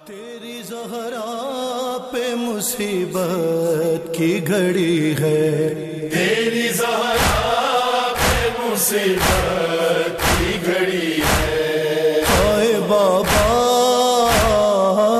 تیری زہرا پہ مصیبت کی گھڑی ہے، تیری زہرا پہ مصیبت کی گھڑی ہے، آئے بابا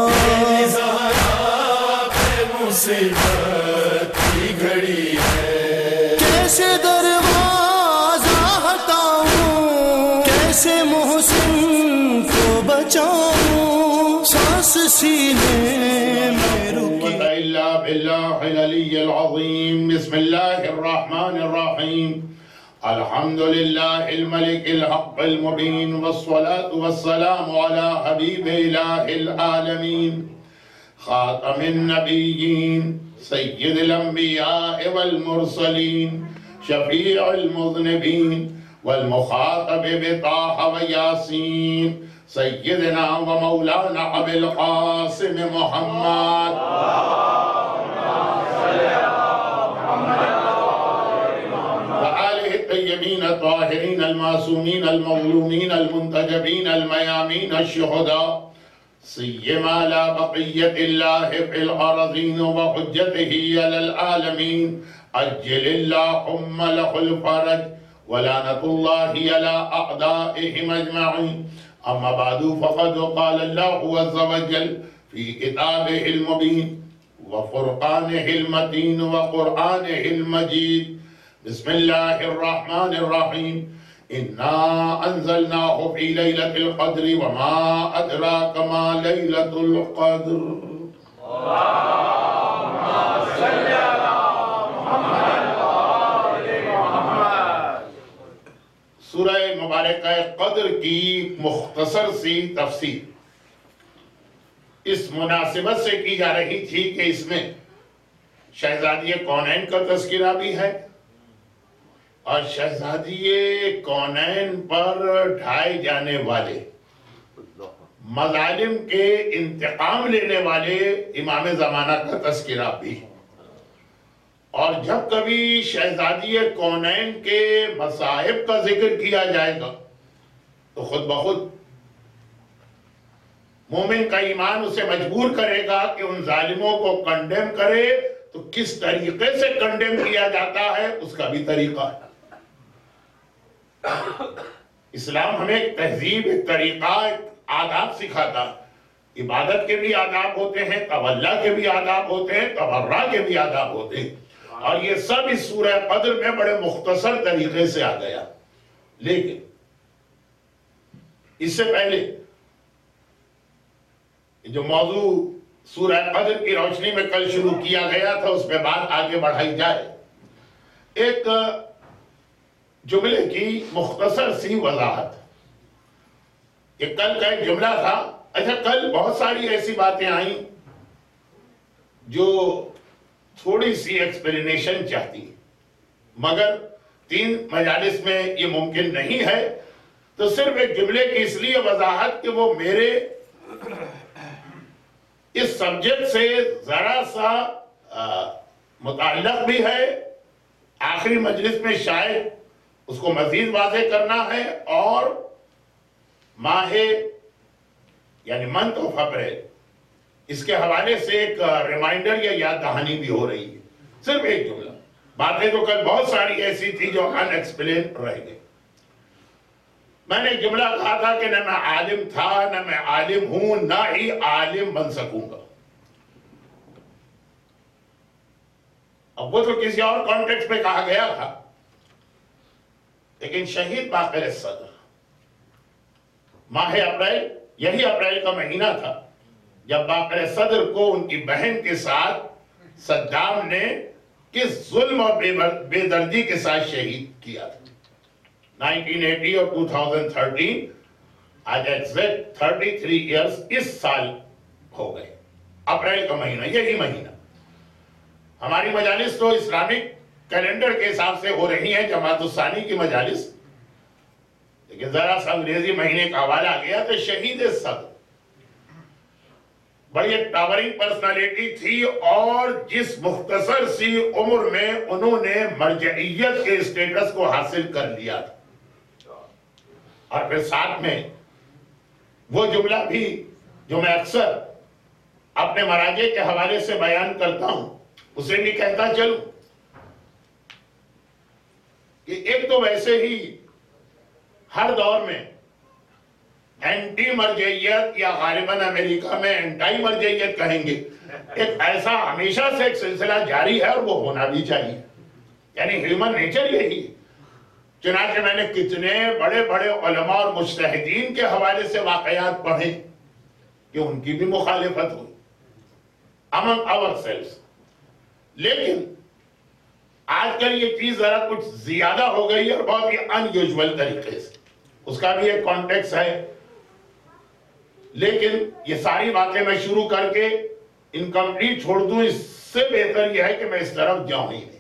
تیری زہرا پہ مصیبت کی گھڑی ہے، کیسے دروازہ ہٹاؤں، کیسے محسن کو بچاؤں، سانس سینے میں رکی الا باللہ العلی العظیم۔ بسم اللہ الرحمن الرحیم۔ الحمد للہ الملک الحق المبین، والصلاة والسلام علی حبیب الہ العالمین، خاتم النبیین، سید الانبیاء والمرسلین، شفیع المذنبین، والمخاطب بطاہ و یاسین، سیدنا و مولانا ابی القاسم محمد وآلہ الطیبین الطاہرین المعصومین المظلومین المنتجبین المیامین الشہداء، سیما لا بقیت اللہ فی الارضین و حجتہ علی العالمین، عجل اللہم لہ الفرج ولعنۃ اللہ علی اعدائہم اجمعین۔ اما بعد فقد قال اللہ عز وجل فی کتابہ المبین وفرقانہ المتین وقرآنہ المجید، بسم اللہ الرحمن الرحیم، انا انزلناہ فی لیلۃ القدر وما ادراک ما لیلۃ القدر۔ سورہ مبارکہ قدر کی مختصر سی تفسیر اس مناسبت سے کی جا رہی تھی کہ اس میں شہزادی کونین کا تذکرہ بھی ہے اور شہزادی کونین پر ڈھائے جانے والے مظالم کے انتقام لینے والے امام زمانہ کا تذکرہ بھی۔ اور جب کبھی شہزادی کونین کے مصائب کا ذکر کیا جائے گا تو خود بخود مومن کا ایمان اسے مجبور کرے گا کہ ان ظالموں کو کنڈیم کرے، تو کس طریقے سے کنڈیم کیا جاتا ہے اس کا بھی طریقہ ہے۔ اسلام ہمیں ایک تہذیب، ایک طریقہ، ایک آداب سکھاتا ہے۔ عبادت کے بھی آداب ہوتے ہیں، تولا کے بھی آداب ہوتے ہیں، تبرع کے بھی آداب ہوتے ہیں، اور یہ سب اس سورہ قدر میں بڑے مختصر طریقے سے آ گیا۔ لیکن اس سے پہلے جو موضوع سورہ قدر کی روشنی میں کل شروع کیا گیا تھا اس پہ بات آگے بڑھائی جائے، ایک جملے کی مختصر سی وضاحت۔ یہ کل کا ایک جملہ تھا۔ اچھا، کل بہت ساری ایسی باتیں آئیں جو تھوڑی سی ایکسپلینیشن چاہتی ہے، مگر 3 مجالس میں یہ ممکن نہیں ہے، تو صرف ایک جملے کی اس لیے وضاحت کہ وہ میرے اس سبجیکٹ سے ذرا سا متعلق بھی ہے۔ آخری مجلس میں شاید اس کو مزید واضح کرنا ہے، اور ماہ یعنی منتھ آف اپریل اس کے حوالے سے ایک ریمائنڈر یا یاد دہانی بھی ہو رہی ہے۔ صرف ایک جملہ، باتیں تو کل بہت ساری ایسی تھی جو ان ایکسپلین رہ گئی۔ میں نے ایک جملہ کہا تھا کہ نہ میں عالم تھا، نہ میں عالم ہوں، نہ ہی عالم بن سکوں گا۔ اب وہ تو کسی اور کانٹیکسٹ میں کہا گیا تھا، لیکن شہید باقر صدر ماہ اپریل، یہی اپریل کا مہینہ تھا جب باقر صدر کو ان کی بہن کے ساتھ صدام نے کس ظلم اور بے دردی کے ساتھ شہید کیا تھا۔ 1980 اور 2013 آج ایگزیکٹ 33 ایئرز اس سال ہو گئے۔ اپریل کا مہینہ، یہی مہینہ۔ ہماری مجالس تو اسلامک کیلنڈر کے حساب سے ہو رہی ہیں، جماعت الثانی کی مجالس، لیکن ذرا سا انگریزی مہینے کا حوالہ آ گیا تو شہید صدر بڑی ایک ٹاورنگ پرسنالٹی تھی، اور جس مختصر سی عمر میں انہوں نے مرجعیت کے اسٹیٹس کو حاصل کر لیا تھا۔ اور پھر ساتھ میں وہ جملہ بھی جو میں اکثر اپنے مراجع کے حوالے سے بیان کرتا ہوں، اسے بھی کہتا چلوں کہ ایک تو ویسے ہی ہر دور میں اینٹی مرجعیت، یا غالباً امریکہ میں اینٹائی مرجعیت کہیں گے، ایک ایسا ہمیشہ سے ایک سلسلہ جاری ہے، اور وہ ہونا بھی چاہیے، یعنی ہیومن نیچر یہی۔ چنانچہ میں نے کتنے بڑے بڑے علماء اور مجتہدین کے حوالے سے واقعات پڑھے کہ ان کی بھی مخالفت ہوئی among ourselves۔ لیکن آج کل یہ چیز ذرا کچھ زیادہ ہو گئی ہے، اور بہت ہی unusual طریقے سے، اس کا بھی ایک کانٹیکس ہے۔ لیکن یہ ساری باتیں میں شروع کر کے انکمپلیٹ چھوڑ دوں، اس سے بہتر یہ ہے کہ میں اس طرف جاؤں ہی نہیں۔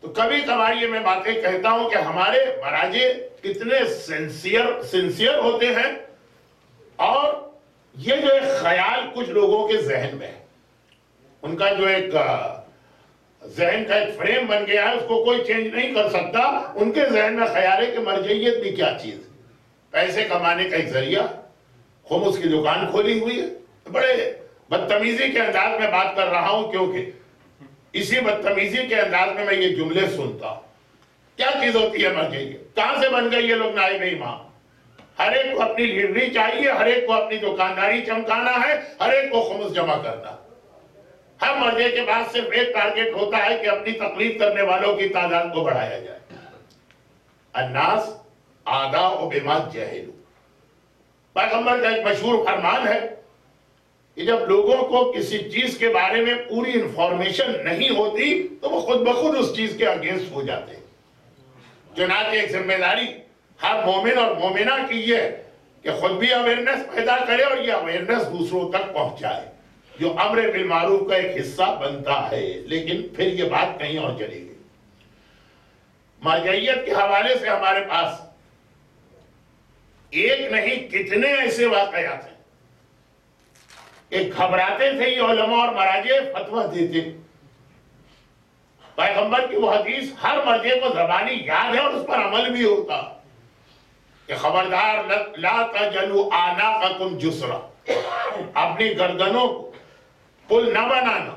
تو کبھی کبھار یہ میں باتیں کہتا ہوں کہ ہمارے مراجع کتنے سنسیئر ہوتے ہیں، اور یہ جو ایک خیال کچھ لوگوں کے ذہن میں ہے، ان کا جو ایک ذہن کا ایک فریم بن گیا ہے، اس کو کوئی چینج نہیں کر سکتا۔ ان کے ذہن میں خیال ہے کہ مرجعیت بھی کیا چیز ہے، پیسے کمانے کا ایک ذریعہ، خمس کی دکان کھولی ہوئی ہے۔ بڑے بدتمیزی کے انداز میں بات کر رہا ہوں، کیونکہ اسی بدتمیزی کے انداز میں یہ جملے سنتا ہوں۔ کیا چیز ہوتی ہے مرجعیت؟ کہاں سے بن گئی یہ لوگ نائب امام؟ ہر ایک کو اپنی لیڈری چاہیے، ہر ایک کو اپنی دکانداری چمکانا ہے، ہر ایک کو خمس جمع کرنا۔ ہر مرجع کے بعد صرف ایک ٹارگٹ ہوتا ہے کہ اپنی تقلید کرنے والوں کی تعداد کو بڑھایا جائے۔ الناس آداء بما جہلوا، پیغمبر کا ایک مشہور فرمان ہے کہ جب لوگوں کو کسی چیز کے بارے میں پوری انفارمیشن نہیں ہوتی تو وہ خود بخود اس چیز کے اگینسٹ ہو جاتے ہیں۔ چنانچہ ایک ذمہ داری ہر مومن اور مومنہ کی یہ ہے کہ خود بھی اویئرنس پیدا کرے، اور یہ اویئرنس دوسروں تک پہنچائے، جو امر بالمعروف کا ایک حصہ بنتا ہے۔ لیکن پھر یہ بات کہیں اور چلی گئی۔ مرجعیت کے حوالے سے ہمارے پاس ایک نہیں کتنے ایسے واقعات ہیں کہ گھبراتے تھے یہ علماء اور مراجع فتویٰ دیتے۔ پیغمبر کی وہ حدیث ہر مرجع کو زبانی یاد ہے، اور اس پر عمل بھی ہوتا کہ خبردار لا تجلوا اعناقکم جسرا، اپنی گردنوں کو پل نہ بنانا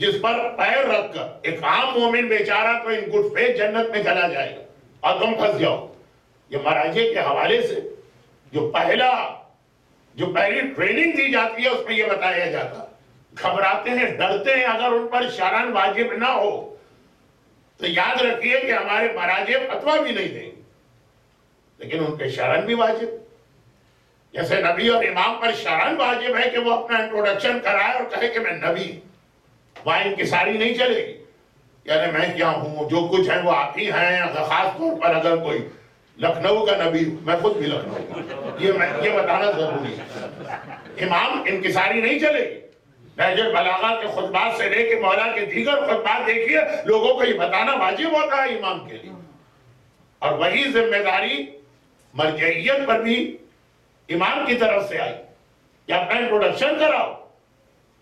جس پر پیر رکھ کر ایک عام مومن بیچارہ تو ان گڈ فیتھ جنت میں چلا جائے گا اور تم پھنس جاؤ۔ یہ مراجع کے حوالے سے جو پہلی ٹریننگ دی جاتی ہے، اس میں یہ بتایا جاتا، گھبراتے ہیں، ڈرتے ہیں اگر ان پر شرعاً واجب نہ ہو تو یاد رکھیے کہ ہمارے مراجع فتویٰ بھی نہیں دیں گے، لیکن ان پہ شرعاً بھی واجب، جیسے نبی اور امام پر شرعاً واجب ہے کہ وہ اپنا انٹروڈکشن کرائے اور کہے کہ میں نبی، وہاں انکساری نہیں چلے گی، یعنی میں کیا ہوں، جو کچھ ہے وہ آپ ہی ہیں۔ خاص طور پر اگر کوئی لکھنؤ کا نبی، میں خود بھی لکھنؤ، یہ بتانا ضروری ہے۔ امام انکساری نہیں چلے گی۔ نہج البلاغہ کے خطبات سے لے کے مولا کے دیگر خطبات دیکھیے، لوگوں کو یہ بتانا واجب ہوتا ہے امام کے لیے، اور وہی ذمہ داری مرجعیت پر بھی امام کی طرف سے آئی کہ اپنا انٹروڈکشن کراؤ،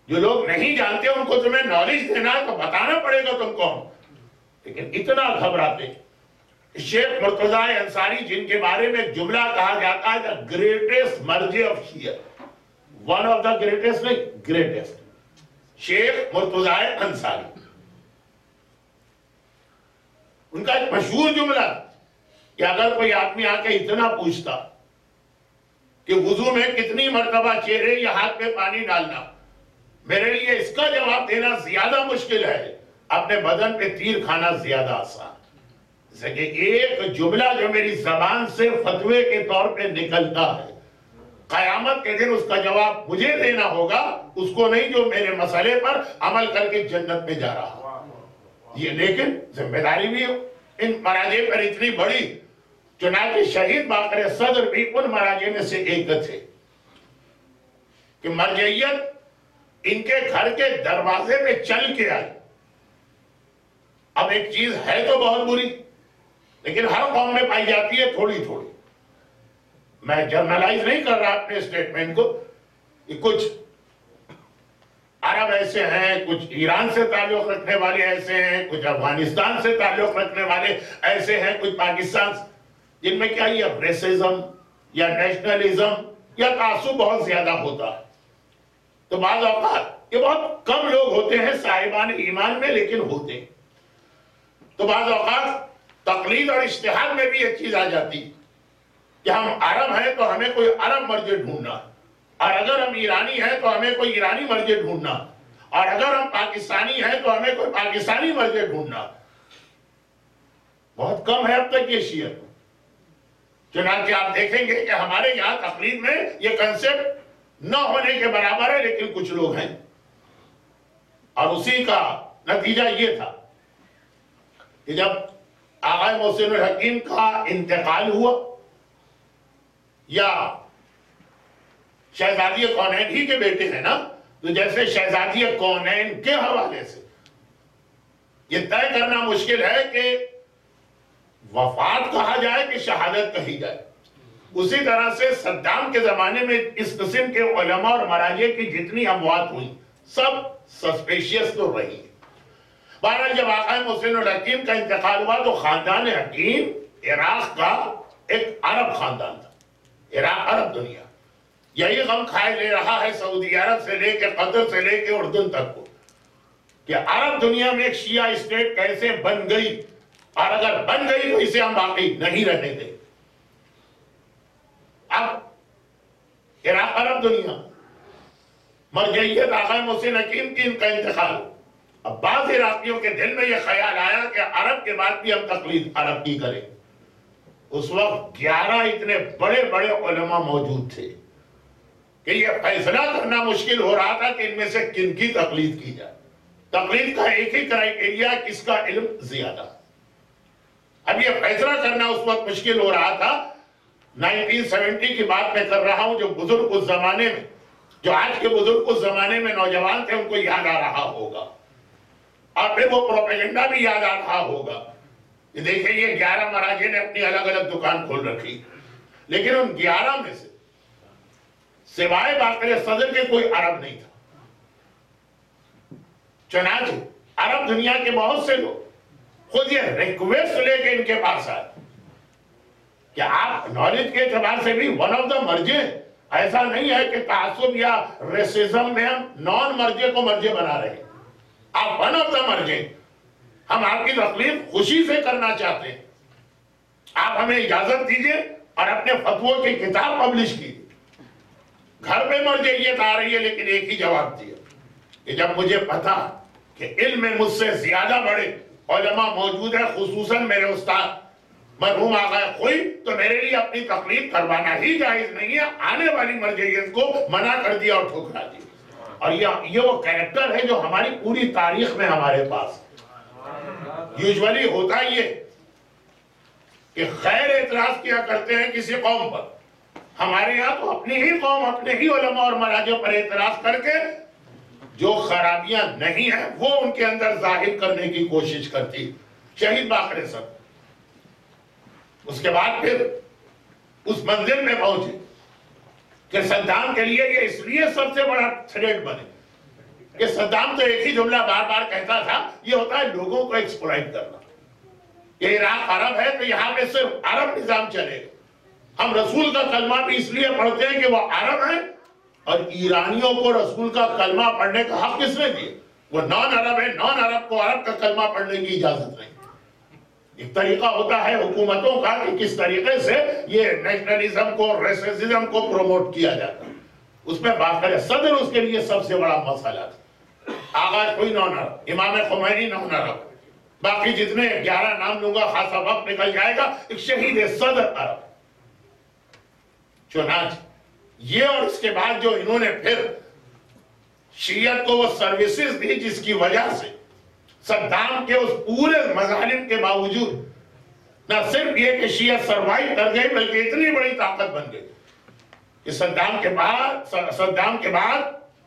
جو لوگ نہیں جانتے ان کو تمہیں نالج دینا ہے تو بتانا پڑے گا تم کو۔ لیکن اتنا گھبراتے۔ شیخ مرتضیٰ انصاری، جن کے بارے میں جملہ کہا جاتا ہے the greatest مرجع of Shia, one of the greatest نہیں، greatest، شیخ مرتضیٰ انصاری، ان کا ایک مشہور جملہ کہ اگر کوئی آدمی آ کے اتنا پوچھتا کہ وضو میں کتنی مرتبہ چہرے یا ہاتھ میں پانی ڈالنا، میرے لیے اس کا جواب دینا زیادہ مشکل ہے، اپنے بدن پہ تیر کھانا زیادہ آسان۔ جیسے کہ ایک جملہ جو میری زبان سے فتوے کے طور پہ نکلتا ہے، قیامت کے دن اس کا جواب مجھے دینا ہوگا، اس کو نہیں جو میرے مسئلے پر عمل کر کے جنت میں جا رہا۔ یہ لیکن ذمہ داری بھی ان مراجع پر اتنی بڑی، چنانچہ شہید باقر صدر بھی ان مراجع میں سے ایک تھے کہ مرجعیت ان کے گھر کے دروازے پہ چل کے آئی۔ اب ایک چیز ہے تو بہت بری، لیکن ہر قوم میں پائی جاتی ہے تھوڑی تھوڑی۔ میں جرنلائز نہیں کر رہا اپنے اسٹیٹمنٹ کو، کہ کچھ عرب ایسے ہیں، کچھ ایران سے تعلق رکھنے والے ایسے ہیں، کچھ افغانستان سے تعلق رکھنے والے ایسے ہیں، کچھ پاکستان سے، جن میں کیا یہ ریسزم یا نیشنلزم یا تعصب بہت زیادہ ہوتا ہے۔ تو بعض اوقات یہ بہت کم لوگ ہوتے ہیں صاحبان ایمان میں، لیکن ہوتے ہیں. تو بعض اوقات تقلید اور اجتہاد میں بھی یہ چیز آ جاتی کہ ہم عرب ہیں تو ہمیں کوئی عرب مرجع ڈھونڈنا، اور اگر ہم ایرانی ہیں تو ہمیں کوئی ایرانی مرجع ڈھونڈنا، اور اگر ہم پاکستانی ہیں تو ہمیں کوئی پاکستانی مرجع ڈھونڈنا. بہت کم ہے اب تک یہ شیعت. چنانچہ آپ دیکھیں گے کہ ہمارے یہاں تقلید میں یہ کنسپٹ نہ ہونے کے برابر ہے، لیکن کچھ لوگ ہیں. اور اسی کا نتیجہ یہ تھا کہ جب آقا محسن الحکیم کا انتقال ہوا، یا شہزادی کونین ہی کے بیٹے ہیں نا، تو جیسے شہزادی کونین کے حوالے سے یہ طے کرنا مشکل ہے کہ وفات کہا جائے کہ شہادت کہی جائے، اسی طرح سے صدام کے زمانے میں اس قسم کے علماء اور مراجع کی جتنی اموات ہوئی سب سسپیشیس تو رہی. بہرحال جب آقا محسن الحکیم کا انتقال ہوا تو خاندان حکیم عراق کا ایک عرب خاندان تھا. عراق عرب دنیا یہی غم کھائے لے رہا ہے سعودی عرب سے لے کے قطر سے لے کے اردن تک کو، کہ عرب دنیا میں ایک شیعہ اسٹیٹ کیسے بن گئی، اور اگر بن گئی تو اسے ہم باقی نہیں رہنے دیں. اب عراق عرب دنیا، مرجعیت آقا محسن حکیم کی، ان کا انتقال. اب بعض عراقیوں کے دل میں یہ خیال آیا کہ عرب کے بعد بھی ہم تقلید عرب کی کریں. اس وقت 11 اتنے بڑے بڑے علماء موجود تھے کہ یہ فیصلہ کرنا مشکل ہو رہا تھا کہ ان میں سے کن کی تقلید کی جائے. تقلید کا ایک ہی کرائیٹیریا کس کا علم زیادہ. اب یہ فیصلہ کرنا اس وقت مشکل ہو رہا تھا. 1970 کی بات میں کر رہا ہوں. جو بزرگ اس زمانے میں، جو آج کے بزرگ اس زمانے میں نوجوان تھے، ان کو یاد آ رہا ہوگا، اور پھر وہ پروپیگنڈا بھی یاد آ رہا ہوگا. یہ دیکھیں، یہ 11 مراجع نے اپنی الگ الگ دکان کھول رکھی، لیکن ان 11 میں سے سوائے باقر صدر کے کوئی عرب نہیں تھا. چنانچہ عرب دنیا کے بہت سے لوگ خود یہ ریکویسٹ لے کے ان کے پاس آئے کہ آپ نالج کے اعتبار سے بھی ون آف دا مرجع. ایسا نہیں ہے کہ تعصب یا ریسزم میں ہم نان مرجع کو مرجع بنا رہے ہیں. آپ ون آف دا مرجع، ہم آپ کی تقلید خوشی سے کرنا چاہتے ہیں. آپ ہمیں اجازت دیجئے اور اپنے فتووں کی کتاب پبلش کیجئے. گھر پہ مرجعیت آ رہی ہے، لیکن ایک ہی جواب دیا کہ جب مجھے پتا کہ علم میں مجھ سے زیادہ بڑے علماء موجود ہیں، خصوصاً میرے استاد مرحوم آقا خوئی، تو میرے لیے اپنی تقلید کروانا ہی جائز نہیں ہے. آنے والی مرجعیت کو منع کر دیا اور ٹھکرا دیا. اور یہ وہ کریکٹر ہے جو ہماری پوری تاریخ میں ہمارے پاس یوزولی ہوتا یہ کہ خیر اعتراض کیا کرتے ہیں کسی قوم پر. ہمارے یہاں تو اپنی ہی قوم اپنے ہی علماء اور مراجع پر اعتراض کر کے جو خرابیاں نہیں ہیں وہ ان کے اندر ظاہر کرنے کی کوشش کرتی. شہید باقر صدر اس کے بعد پھر اس منزل میں پہنچے کہ صدام کے لیے یہ اس لیے سب سے بڑا تھریٹ بنے کہ صدام تو ایک ہی جملہ بار بار کہتا تھا، یہ ہوتا ہے لوگوں کو ایکسپلائٹ کرنا. یہ عراق عرب ہے تو یہاں پہ صرف عرب نظام چلے گا. ہم رسول کا کلمہ بھی اس لیے پڑھتے ہیں کہ وہ عرب ہیں، اور ایرانیوں کو رسول کا کلمہ پڑھنے کا حق کس نے دیا؟ وہ نان عرب ہے. نان عرب کو عرب کا کلمہ پڑھنے کی اجازت نہیں. ایک طریقہ ہوتا ہے حکومتوں کا کہ کس طریقے سے یہ نیشنلزم کو، ریسزم کو پروموٹ کیا جاتا ہے. اس میں باقر صدر اس کے لیے سب سے بڑا مسئلہ تھا. آغاز کوئی نان عرب، امام خمینی نان عرب، باقی جتنے 11 نام لوں گا خاصا وقت نکل جائے گا. ایک شہید صدر عرب. چنانچہ یہ اور اس کے بعد جو انہوں نے پھر شیعت کو وہ سروسز دی جس کی وجہ سے صدام کے اس پورے مظالم کے باوجود نہ صرف یہ کہ شیعت سروائیو کر گئی بلکہ اتنی بڑی طاقت بن گئی کہ صدام کے بعد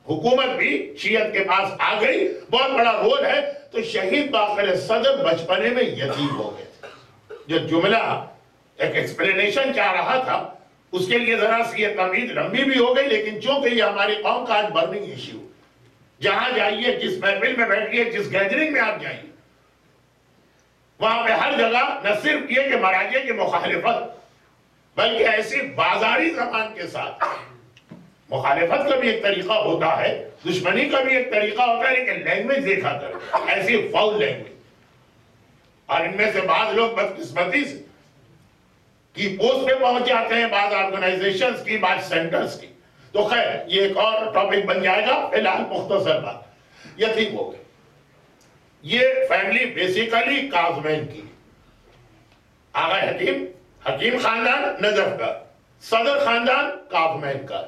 حکومت بھی شیعت کے پاس آ گئی. بہت بڑا رول ہے. تو شہید باقر صدر بچپنے میں یتیم ہو گئے تھے. جو جملہ ایک ایکسپلینیشن چاہ رہا تھا اس کے لیے ذرا سی یہ تمہید لمبی بھی ہو گئی، لیکن چونکہ یہ ہماری قوم کا آج برننگ ایشو، جہاں جائیے، جس محفل میں بیٹھیے، جس گیدرنگ میں آپ جائیے، وہاں پہ ہر جگہ نہ صرف یہ کہ مراجع کی مخالفت بلکہ ایسی بازاری زبان کے ساتھ مخالفت کا بھی ایک طریقہ ہوتا ہے، دشمنی کا بھی ایک طریقہ ہوتا ہے، لیکن لینگویج دیکھا کر ایسی فاؤل لینگویج. اور ان میں سے بعض لوگ بدقسمتی سے کی پوسٹ پہ پہنچ جاتے ہیں، بعض آرگنائزیشنز کی، بعض سینٹرز کی. تو خیر یہ ایک اور ٹاپک بن جائے گا، فی الحال مختصر بات یہ ٹھیک ہو گئی. یہ فیملی بیسیکلی کاظمین کی، آغا حکیم خاندان نجف کا، صدر خاندان کاظمین کا.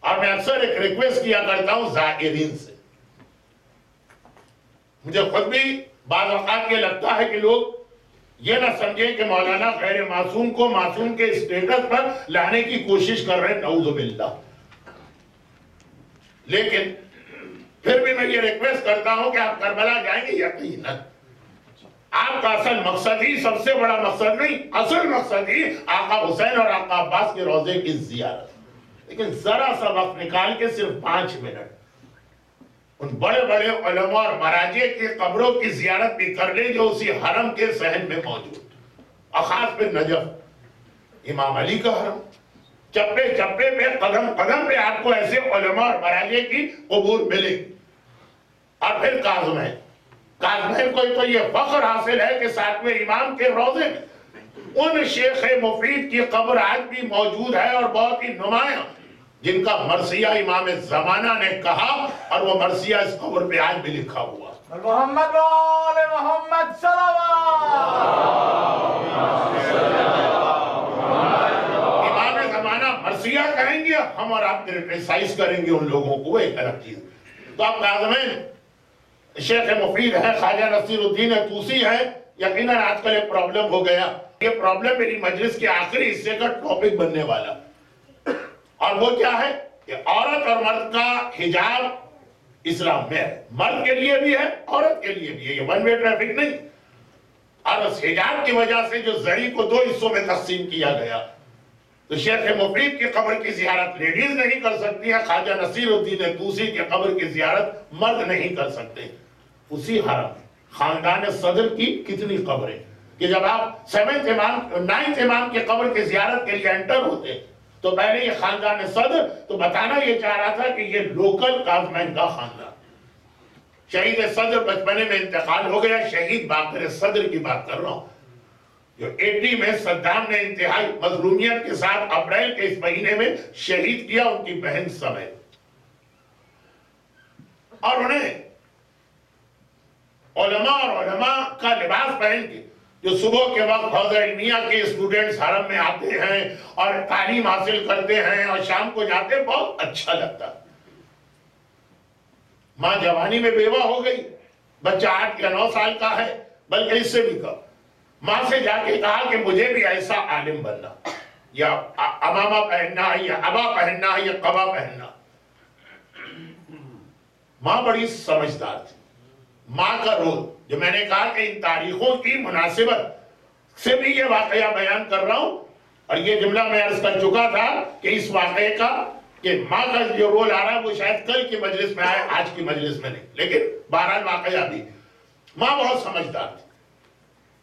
اور میں اکثر ایک ریکویسٹ کیا کرتا ہوں زائرین سے، مجھے خود بھی بعض اوقات یہ لگتا ہے کہ لوگ یہ نہ سمجھیں کہ مولانا غیر معصوم کو معصوم کے اسٹیٹس پر لانے کی کوشش کر رہے ہیں، نعوذ باللہ. لیکن پھر بھی میں یہ ریکویسٹ کرتا ہوں کہ آپ کربلا جائیں گے، یقیناً آپ کا اصل مقصد ہی، سب سے بڑا مقصد نہیں، اصل مقصد ہی آقا حسین اور آقا عباس کے روضے کی زیارت. لیکن ذرا سا وقت نکال کے صرف 5 منٹ ان بڑے بڑے علماء اور مراجع کی قبروں کی زیارت بھی کر لیں جو اسی حرم کے صحن میں موجود، اور خاص پہ نجف امام علی کا حرم. چپے چپے پہ، قدم قدم پہ آپ کو ایسے علماء اور مراجع کی قبور ملے گی. اور پھر کاظمین کو تو یہ فخر حاصل ہے کہ 7ویں امام کے روضے میں ان شیخ مفید کی قبر آج بھی موجود ہے، اور بہت ہی نمایاں، جن کا مرثیہ امام زمانہ نے کہا، اور وہ مرثیہ اس قبر پہ آج بھی لکھا ہوا. محمد وآل محمد صلوات. امام زمانہ مرثیہ کہیں گے، ہم اور آپ کرٹیسائز کریں گے ان لوگوں کو، وہ ایک الگ چیز. تو اب کاظمین شیخ مفید ہے، خواجہ نصیر الدین طوسی ہے. یقیناً آج کل ایک پرابلم ہو گیا، یہ پرابلم میری مجلس کے آخری حصے کا ٹاپک بننے والا، اور وہ کیا ہے کہ عورت اور مرد کا حجاب اسلام میں ہے. مرد کے لیے بھی ہے، عورت کے لیے بھی ہے، یہ ون وے ٹریفک نہیں. اور اس حجاب کی وجہ سے جو زری کو 2 حصوں میں تقسیم کیا گیا، تو شیخ مفید کی قبر کی زیارت لیڈیز نہیں کر سکتی ہے، خواجہ نصیر الدین طوسی کی قبر کی زیارت مرد نہیں کر سکتے. اسی حرم خاندان صدر کی کتنی قبریں، کہ جب آپ 9th امام کی قبر کی زیارت کے لیے انٹر ہوتے تو پہلے یہ خاندان صدر، تو بتانا یہ چاہ رہا تھا کہ یہ لوکل کاظمین کا خاندان. شہید صدر بچپنے میں انتقال ہو گیا، شہید باقر صدر کی بات کر رہا ہوں، جو 80 میں صدام نے انتہائی مظلومیت کے ساتھ اپریل کے اس مہینے میں شہید کیا، ان کی بہن سمیت. اور انہیں علماء کا لباس پہن کے، جو صبح کے وقت حوضہ علمیہ کے اسٹوڈنٹس حرم میں آتے ہیں اور تعلیم حاصل کرتے ہیں اور شام کو جاتے ہیں، بہت اچھا لگتا. ماں جوانی میں بیوہ ہو گئی، بچہ 8 یا 9 سال کا ہے، بلکہ اس سے بھی کم. ماں سے جا کے کہا کہ مجھے بھی ایسا عالم بننا، یا امامہ پہننا ہے، یا ابا پہننا ہے، یا قبا پہننا. ماں بڑی سمجھدار تھی. ماں کا رول، جو میں نے کہا کہ ان تاریخوں کی مناسبت سے بھی یہ واقعہ بیان کر رہا ہوں، اور یہ جملہ میں عرض کر چکا تھا کہ اس واقعے کا، کہ ماں کا جو رول آ رہا ہے وہ شاید کل کی مجلس میں آئے، آج کی مجلس میں نہیں، لیکن بہرحال واقعہ بھی. ماں بہت سمجھدار تھی،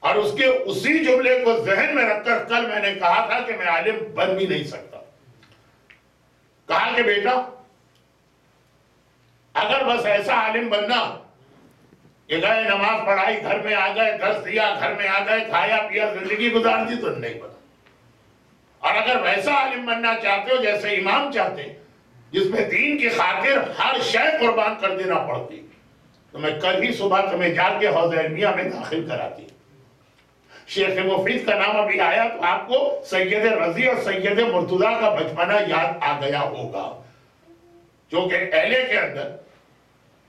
اور اس کے اسی جملے کو ذہن میں رکھ کر کل میں نے کہا تھا کہ میں عالم بن بھی نہیں سکتا. کہا کہ بیٹا اگر بس ایسا عالم بننا کہ گئے نماز پڑھائی، گھر میں آ گئے، درس دیا، گھر میں آ گئے، کھایا پیا، زندگی گزار دی، تو نہیں بنا. اور اگر ویسا عالم بننا چاہتے ہو جیسے امام چاہتے ہیں، جس میں دین کی خاطر ہر شے قربان کر دینا پڑتی، تو میں کل ہی صبح تمہیں جا کے حوضہ علمیہ میں داخل کراتی. شیخ مفید کا نام ابھی آیا تو آپ کو سید رضی اور سید مرتضیٰ کا بچپنا یاد آ گیا ہوگا، کیونکہ اہلے کے اندر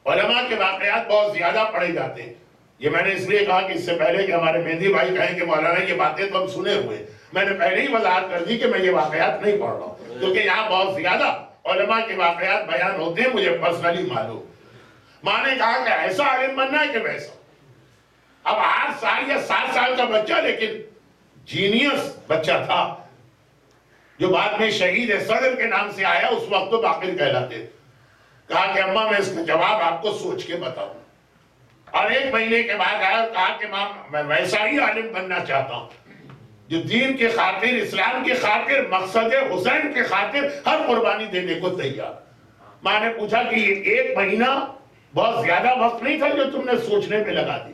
علماء کے واقعات بہت زیادہ پڑھے جاتے ہیں. یہ میں نے اس لیے کہا کہ اس سے پہلے کہ ہمارے مہندی بھائی کہیں کہ مولانا یہ باتیں تو ہم سنے ہوئے، میں نے پہلے ہی وضاحت کر دی کہ میں یہ واقعات نہیں پڑھ رہا ہوں، کیونکہ یہاں بہت زیادہ علماء کے واقعات بیان ہوتے ہیں، مجھے پرسنلی معلوم. ماں نے کہا کہ ایسا عالم بننا ہے کہ ویسا. اب 8 سال یا 7 سال کا بچہ، لیکن جینیس بچہ تھا، جو بعد میں شہید صدر کے نام سے آیا، اس وقت تو باقر کہلاتے تھے. کہا کہ اماں میں اس کا جواب آپ کو سوچ کے بتاؤں. اور 1 مہینے کے بعد آیا اور کہا کہ ماں میں ویسا ہی عالم بننا چاہتا ہوں. جو دین کی خاطر، اسلام کی خاطر، مقصد حسین کی خاطر ہر قربانی دینے کو تیار. ماں نے پوچھا کہ یہ 1 مہینہ بہت زیادہ وقت نہیں تھا جو تم نے سوچنے میں لگا دی؟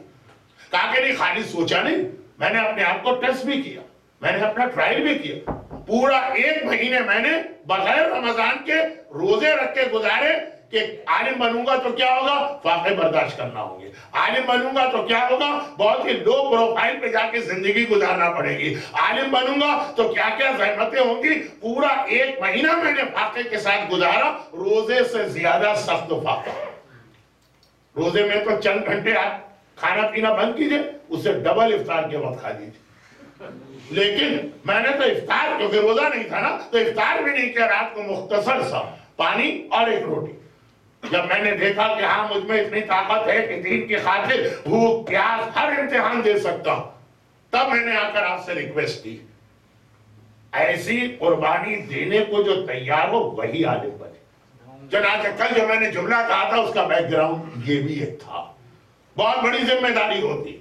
کہا کہ نہیں، خالی سوچا نہیں، میں نے اپنے آپ کو ٹیسٹ بھی کیا، میں نے اپنا ٹرائل بھی کیا. پورا 1 مہینے میں نے بغیر رمضان کے روزے رکھ کے گزارے کہ عالم بنوں گا تو کیا ہوگا، فاقے برداشت کرنا ہوں گے. عالم بنوں گا تو کیا ہوگا، بہت ہی لو پروفائل پہ جا کے زندگی گزارنا پڑے گی. عالم بنوں گا تو کیا کیا زحمتیں ہوں گی. پورا 1 مہینہ میں نے فاقے کے ساتھ گزارا، روزے سے زیادہ سخت فاقہ. روزے میں تو چند گھنٹے آپ کھانا پینا بند کیجئے، اس سے ڈبل افطار کے وقت کھا لیجئے. لیکن میں نے تو افطار، کیونکہ روزہ نہیں تھا نا، تو افطار بھی نہیں کیا، رات کو مختصر سا پانی اور 1 روٹی. جب میں نے دیکھا کہ ہاں مجھ میں اتنی طاقت ہے کہ دین کی خاطر بھوک پیاس ہر امتحان دے سکتا ہوں، تب میں نے آ کر آپ سے ریکویسٹ کی، ایسی قربانی دینے کو جو تیار ہو وہی عالم بنے. چنانچہ کل جو میں نے جملہ کہا تھا اس کا بیک گراؤنڈ یہ بھی ایک تھا. بہت بڑی ذمہ داری ہوتی،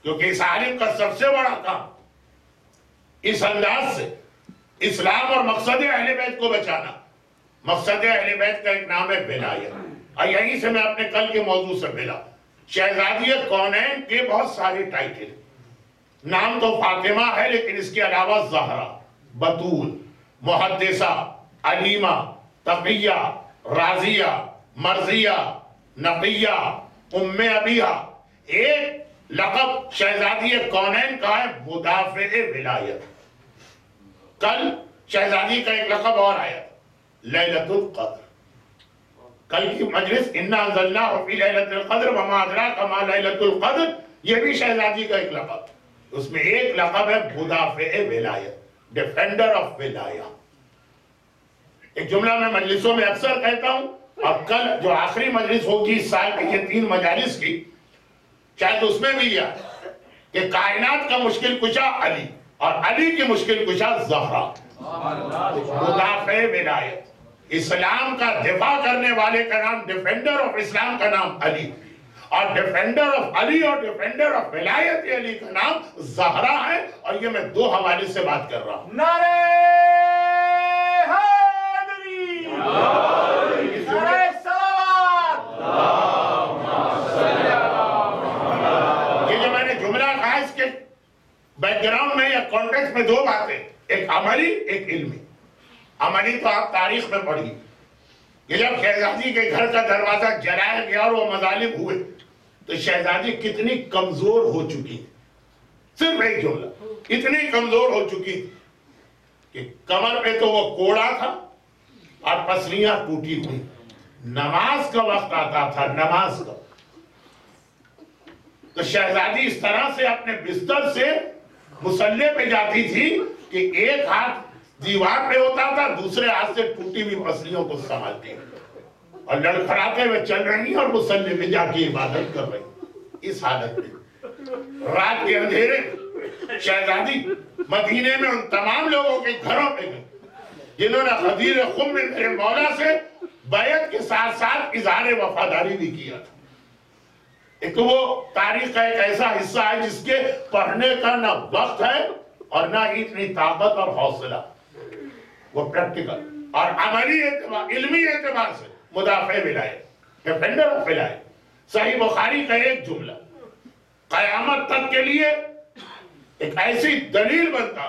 کیونکہ اس عالم کا سب سے بڑا کام اس انداز سے اسلام اور مقصد اہل بیت کو بچانا. مقصد اہل بیت کا ایک نام ہے ولایت، اور یہیں سے میں اپنے کل کے موضوع سے ملا. شہزادی کونین کے بہت سارے ٹائٹل، نام تو فاطمہ ہے لیکن اس کے علاوہ زہرا، بطول، محدثہ، علیمہ، تقیہ، راضیہ، مرضیہ، نقیہ، ام ابیہ. ایک لقب شہزادی کونین کا ہے مدافع ولایت. کل شہزادی کا ایک لقب اور آیا، لیلۃ القدر. کل کی مجلس انا انزلناہ فی لیلۃ القدر وما ادراک ما لیلۃ القدر، یہ بھی شہزادی کا ایک لقب. اس میں ایک لقب ہے مدافع ولایت، ڈیفینڈر آف ولایہ. ایک جملہ میں مجلسوں میں اکثر کہتا ہوں، اور کل جو آخری مجلس ہوگی اس سال کی، یہ 3 مجالس کی، شاید اس میں بھی یہ کہ کائنات کا مشکل کشا علی اور علی کی مشکل کشا زہرا. مدافع ولایت، اسلام کا دفاع کرنے والے کا نام، ڈیفینڈر آف اسلام کا نام علی، اور ڈیفینڈر آف علی اور ڈیفینڈر آف ولایت علی کا نام زہرا ہے. اور یہ میں 2 حوالے سے بات کر رہا ہوں. نعرہ حیدری، نعرہ صلوات. یہ جو میں نے جملہ کہا، اس کے بیک گراؤنڈ میں یا کانٹیکس میں 2 باتیں، ایک عملی ایک علمی. عملی تو آپ تاریخ میں پڑھی کہ جب شہزادی کے گھر کا دروازہ جلایا گیا اور وہ مظالم ہوئے تو شہزادی کتنی کمزور ہو چکی، صرف ایک جملہ، اتنی کمزور ہو چکی کہ کمر پہ تو وہ کوڑا تھا اور پسلیاں ٹوٹی ہوئی. نماز کا وقت آتا تھا، نماز کا، تو شہزادی اس طرح سے اپنے بستر سے مصلے پہ جاتی تھی کہ ایک ہاتھ دیوار پہ ہوتا تھا، دوسرے ہاتھ سے ٹوٹی ہوئی پسلیوں کو سنبھالتی اور لڑکھڑاتے ہوئے چل رہی اور مصلے پہ جا کے عبادت کر رہی. اس حالت میں رات کے اندھیرے شہزادی مدینے میں ان تمام لوگوں کے گھروں پہ گئی جنہوں نے غدیر خم میں میرے مولا سے بیعت کے ساتھ ساتھ اظہار وفاداری بھی کیا تھا. ایک وہ تاریخ کا ایک ایسا حصہ ہے جس کے پڑھنے کا نہ وقت ہے اور نہ ہی اتنی طاقت اور حوصلہ. وہ پریکٹیکل اور عملی اعتبار، علمی اعتبار سے مدافع ولایت، ڈیفینڈر آف ولایت. صحیح بخاری کا ایک جملہ قیامت تک کے لیے ایک ایسی دلیل بنتا،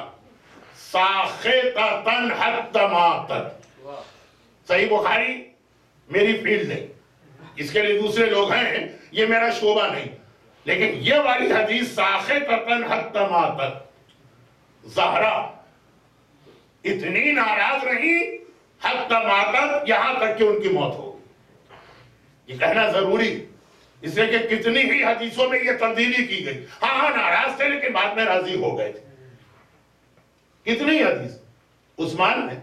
ساخطۃ حتی ماتت. صحیح بخاری میری فیلڈ نہیں، اس کے لیے دوسرے لوگ ہیں، یہ میرا شعبہ نہیں، لیکن یہ والی حدیث ساخطۃ حتی ماتت. زہرا اتنی ناراض رہی حتی ماتت، یہاں تک کہ ان کی موت ہو. یہ کہنا ضروری، اس لیے کہ کتنی ہی حدیثوں میں یہ تبدیلی کی گئی. ہاں ناراض تھے لیکن بعد میں راضی ہو گئے تھے. کتنی حدیث. عثمان نے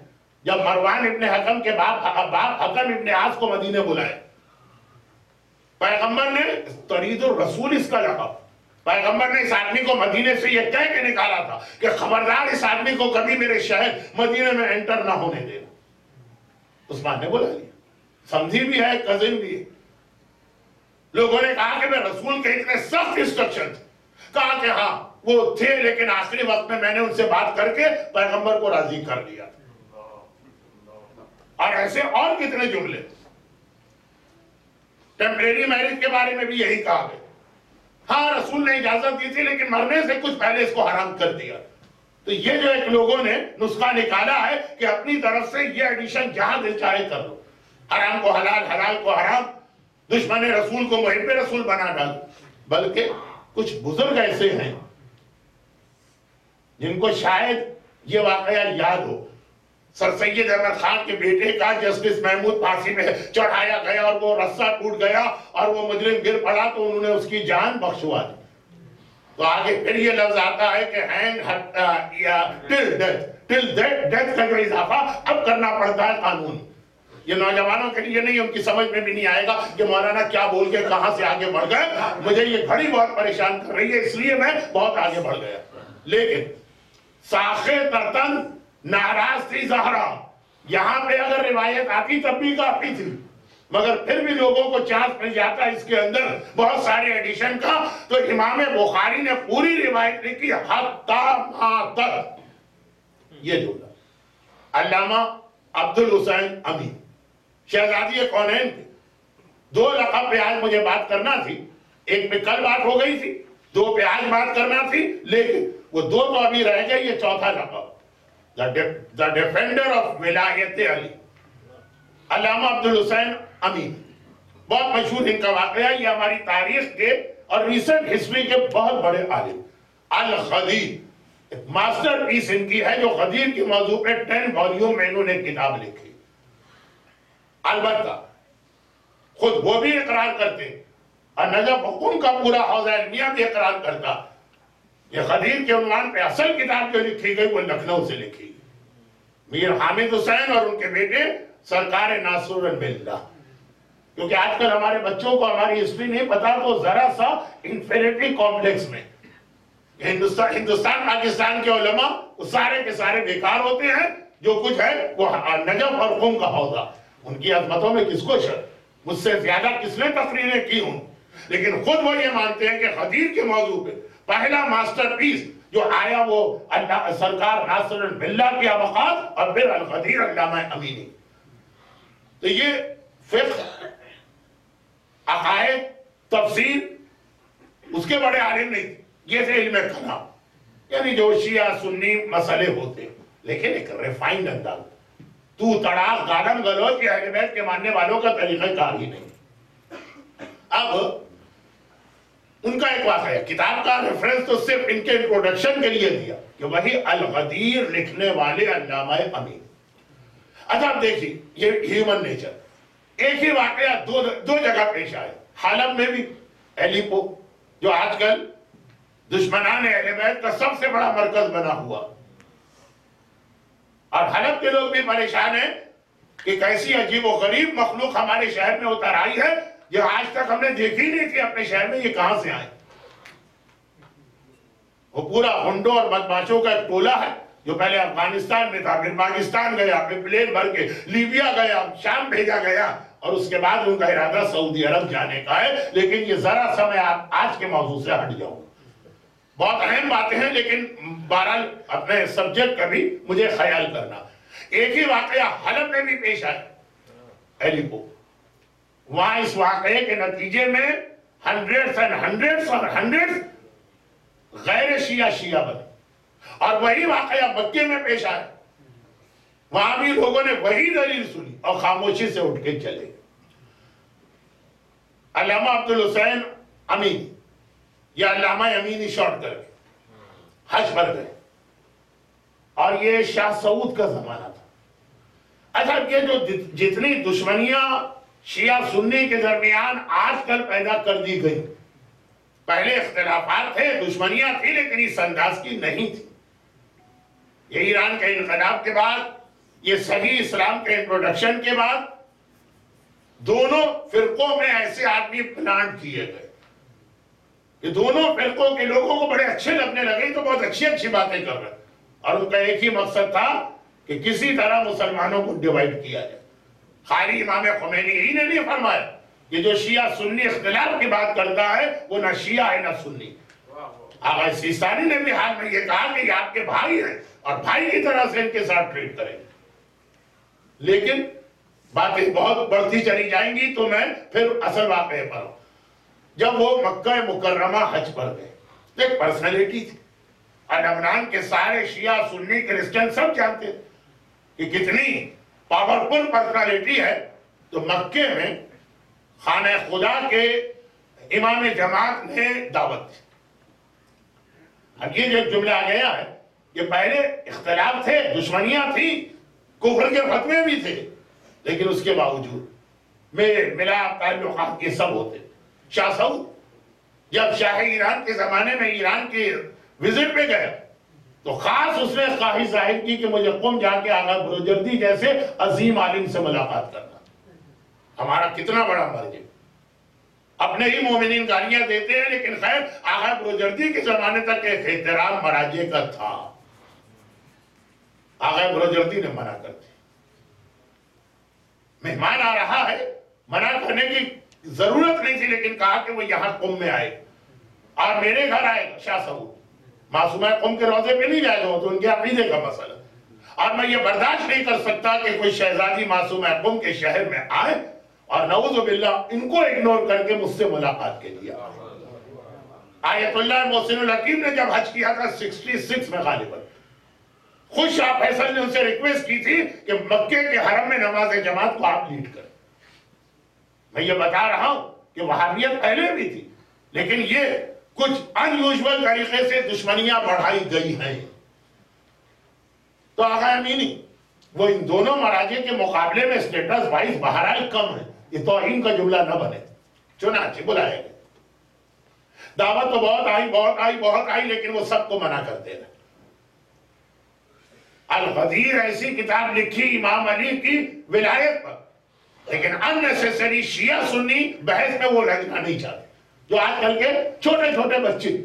جب مروان ابن حکم کے باپ حکم ابن عاص کو مدینے بلائے، پیغمبر نے طرید الرسول اس کا لقب، پیغمبر نے اس آدمی کو مدینے سے یہ کہہ کے نکالا تھا کہ خبردار اس آدمی کو کبھی میرے شہر مدینے میں انٹر نہ ہونے دینا. عثمان نے بلا لیا، سمجھی بھی ہے، کزن بھی ہے. لوگوں نے کہا کہ میں رسول کے اتنے سخت انسٹرکشن تھے، کہا کہ ہاں وہ تھے لیکن آخری وقت میں نے ان سے بات کر کے پیغمبر کو راضی کر لیا. اور ایسے اور کتنے جملے. ٹیمپریری میرج کے بارے میں بھی یہی کہا گیا. ہاں رسول نے اجازت دی تھی لیکن مرنے سے کچھ پہلے اس کو حرام کر دیا. تو یہ جو ایک لوگوں نے نسخہ نکالا ہے کہ اپنی طرف سے یہ ایڈیشن جہاں دل چاہے کر لو. حرام کو حلال، حلال کو حرام، دشمن رسول کو محب رسول بنا ڈالو. بلکہ کچھ بزرگ ایسے ہیں جن کو شاید یہ واقعہ یاد ہو. سر سید احمد خان کے بیٹے کا جسٹس محمود پھانسی میں چڑھایا گیا اور وہ رسہ ٹوٹ گیا اور وہ مجرم گر پڑا تو انہوں نے اس کی جان بخشوا دی. تو آگے پھر یہ لفظ آتا ہے کہ ہینگ یا ٹل ڈیتھ کا جو اضافہ اب کرنا پڑتا ہے قانون. یہ نوجوانوں کے لیے نہیں، ان کی سمجھ میں بھی نہیں آئے گا کہ مولانا کیا بول کے کہاں سے آگے بڑھ گئے. مجھے یہ گھڑی بہت پریشان کر رہی ہے اس لیے میں بہت آگے بڑھ گیا. لیکن ساخے ترتن ناراض تھی زہرا، یہاں پہ اگر روایت آتی تب بھی کافی تھی، مگر پھر بھی لوگوں کو چانس مل جاتا اس کے اندر بہت سارے ایڈیشن کا. تو امام بخاری نے پوری روایت لکھی حتی ما تک. یہ جملہ علامہ عبد الحسین امین شہزادی کونین کے 2 لقب پہ آج مجھے بات کرنا تھی. ایک پہ کل بات ہو گئی تھی، 2 پہ آج بات کرنا تھی، لیکن وہ 2 تو ابھی رہ گئے. یہ چوتھا لقب The defender of ولایت علی، علامہ عبد الحسین امین. بہت مشہور ان کا واقعہ. یہ ہماری تاریخ کے اور ریسنٹ ہسٹری کے بہت بڑے عالم. الغدیر ماسٹر پیس ان کی ہے جو غدیر کی موضوع پہ 10 والیوم میں انہوں نے کتاب لکھی. البتہ خود وہ بھی اقرار کرتے اور نجف حکم کا پورا حوزہ علمیہ بھی اقرار کرتا یہ غدیر کے عنوان پہ اصل کتاب جو لکھی گئی وہ لکھنؤ سے لکھی گئی. میر حامد حسین اور ان کے بیٹے سرکار ناصر باللہ. کیونکہ آج کل ہمارے بچوں کو ہماری ہسٹری نہیں پتا تو ذرا سا انفینٹی کمپلیکس میں ہندوستان پاکستان کے علماء وہ سارے کے سارے بیکار ہوتے ہیں. جو کچھ ہے وہ نجف اور قم کا حوزہ. ان کی عظمتوں میں کس کو شک، مجھ سے زیادہ کس نے تقریریں کی ہوں، لیکن خود وہ یہ مانتے ہیں کہ غدیر کے موضوع پہ پہلا ماسٹر پیس جو آیا وہ اللہ سرکار ناصر باللہ کی ابقات اور پھر الغدیر علامہ امینی. تو یہ فقہ، عقائد، تفسیر اس کے بڑے عالم نہیں تھے. یہ تھے علم کلام، یعنی جو شیعہ سنی مسئلے ہوتے لیکن ایک ریفائنڈ انداز. تو تڑاق گالم گلوچ یہ اہل بیت کے ماننے والوں کا طریقہ کار ہی نہیں. اب ان کا ایک واقعہ ہے، کتاب کا ریفرنس تو صرف ان کے انٹروڈکشن کے لیے دیا کہ وہی الغدیر لکھنے والے علامہ امین. اچھا اب دیکھیے یہ ہیومن نیچر. ایک ہی واقعہ دو جگہ پیش آئے. حلب میں بھی ایلیپو جو آج کل دشمنان اہل بیت کا سب سے بڑا مرکز بنا ہوا، اور حلب کے لوگ بھی پریشان ہیں کہ کیسی عجیب و غریب مخلوق ہمارے شہر میں اتر آئی ہے، یہ آج تک ہم نے دیکھی نہیں تھی اپنے شہر میں، یہ کہاں سے آئے. وہ پورا ہنڈوں اور بدماشوں کا ایک ٹولہ ہے جو پہلے افغانستان میں تھا، پھر پاکستان گیا، پھر پلین بھر کے لیبیا گیا، شام بھیجا گیا، اور اس کے بعد ان کا ارادہ سعودی عرب جانے کا ہے. لیکن یہ ذرا سا میں آج کے موضوع سے ہٹ جاؤں. بہت اہم باتیں ہیں لیکن بہرحال اپنے سبجیکٹ کا بھی مجھے خیال کرنا. ایک ہی واقعہ حلب میں بھی پیش آیا، ایلیپو. وہاں اس واقعے کے نتیجے میں ہنڈریڈز اور ہنڈریڈز غیر شیعہ بنے. اور وہی واقعہ مکے میں پیش آیا، وہاں بھی لوگوں نے وہی دلیل سنی اور خاموشی سے اٹھ کے چلے. علامہ عبد الحسین امینی یا علامہ امینی شارٹ کر کے حج پر گئے، اور یہ شاہ سعود کا زمانہ تھا. اچھا یہ جو جتنی دشمنیاں شیعہ سنی کے درمیان آج کل پیدا کر دی گئی، پہلے اختلافات تھے، دشمنیاں تھی، لیکن اس انداز کی نہیں تھی. یہ ایران کے انقلاب کے بعد، یہ صحیح اسلام کے انٹروڈکشن کے بعد دونوں فرقوں میں ایسے آدمی پلانٹ کیے گئے کہ دونوں فرقوں کے لوگوں کو بڑے اچھے لگنے لگے تو بہت اچھی باتیں کر رہے، اور ان کا ایک ہی مقصد تھا کہ کسی طرح مسلمانوں کو ڈیوائیڈ کیا جائے. خالی امام خمینی ہی نے نہیں فرمایا کہ جو شیعہ سنی اختلاف کی بات کرتا ہے وہ نہ شیعہ ہے نہ سنی. آغا سیستانی نے بھی حال میں یہ کہا کہ یہ آپ کے بھائی ہیں اور بھائی کی طرح سے ان کے ساتھ ٹریٹ کریں گے. لیکن باتیں بہت بڑھتی چلی جائیں گی تو میں پھر اصل واقعے پر ہوں. جب وہ مکہ مکرمہ حج پر گئے، ایک پرسنالٹی تھی، اور لبنان کے سارے شیعہ سنی کرسچن سب جانتے کہ کتنی پاورفل پرسنالٹی ہے. تو مکے میں خانہ خدا کے امام جماعت نے دعوت دی. اب یہ جو جملہ آ گیا ہے کہ پہلے اختلاف تھے، دشمنیاں تھی، کفر کے فتوے بھی تھے، لیکن اس کے باوجود میل ملاپ تعلقات یہ سب ہوتے. شاہ سعود جب شاہ ایران کے زمانے میں ایران کے وزٹ پہ گئے تو خاص اس نے خواہش ظاہر کی کہ مجھے قم جا کے آغا بروجردی جیسے عظیم عالم سے ملاقات کرنا. ہمارا کتنا بڑا مرج ہے، اپنے ہی مومنین گالیاں دیتے ہیں، لیکن خیر آغا بروجردی کے زمانے تک ایک احترام مراجع کا تھا. آغا بروجردی نے منع کر دی. مہمان آ رہا ہے، منع کرنے کی ضرورت نہیں تھی، لیکن کہا کہ وہ یہاں قم میں آئے اور میرے گھر آئے گا. شاہ سعود معصومہ قم کے روضے پہ نہیں جائے گا، تو ان کے عقیدے کا مسئلہ، اور میں یہ برداشت نہیں کر سکتا کہ کوئی شہزادی معصومہ قم کے شہر میں آئے اور نعوذ باللہ ان کو اگنور کر کے مجھ سے ملاقات کے لیے. آیت اللہ محسن الحکیم نے جب حج کیا تھا 66 میں غالباً، خود شاہ فیصل نے ان سے ریکویسٹ کی تھی کہ مکے کے حرم میں نماز جماعت کو آپ لیڈ کریں. میں یہ بتا رہا ہوں کہ وہابیت پہلے بھی تھی، لیکن یہ کچھ انیوژول طریقے سے دشمنیاں بڑھائی گئی ہیں. تو آغا امینی وہ ان دونوں مراجع کے مقابلے میں سٹیٹس وائز بہرحال کم ہے. یہ توہین کا جملہ نہ بنے. چنانچہ بلائے گئے. دعوت تو بہت آئی لیکن وہ سب کو منع کرتے رہے. الغدیر ایسی کتاب لکھی امام علی کی ولایت پر، لیکن اننیسیسری شیعہ سنی بحث میں وہ لگنا نہیں چاہتے. جو آج کل کے چھوٹے چھوٹے بچے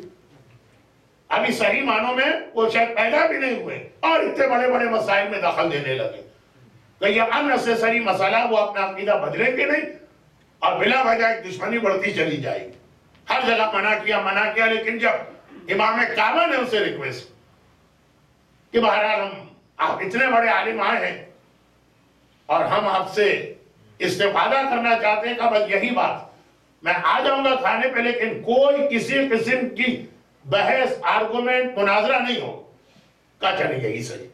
ابھی صحیح معنوں میں وہ شاید پیدا بھی نہیں ہوئے اور اتنے بڑے بڑے مسائل میں دخل دینے لگے. کہ یہ اننیسیسری مسئلہ وہ اپنا عقیدہ بدلیں گے نہیں اور بلا وجہ ایک دشمنی بڑھتی چلی جائے گی. ہر جگہ منع کیا، لیکن جب امام کعبہ نے اسے ریکویسٹ کہ بہرحال آپ اتنے بڑے عالم آئے ہیں اور ہم آپ سے استفادہ کرنا چاہتے ہیں کہ بس یہی بات، میں آ جاؤں گا کھانے پہ لیکن کوئی کسی قسم کی بحث آرگومنٹ مناظرہ نہیں ہو. کہا چلے یہی صحیح.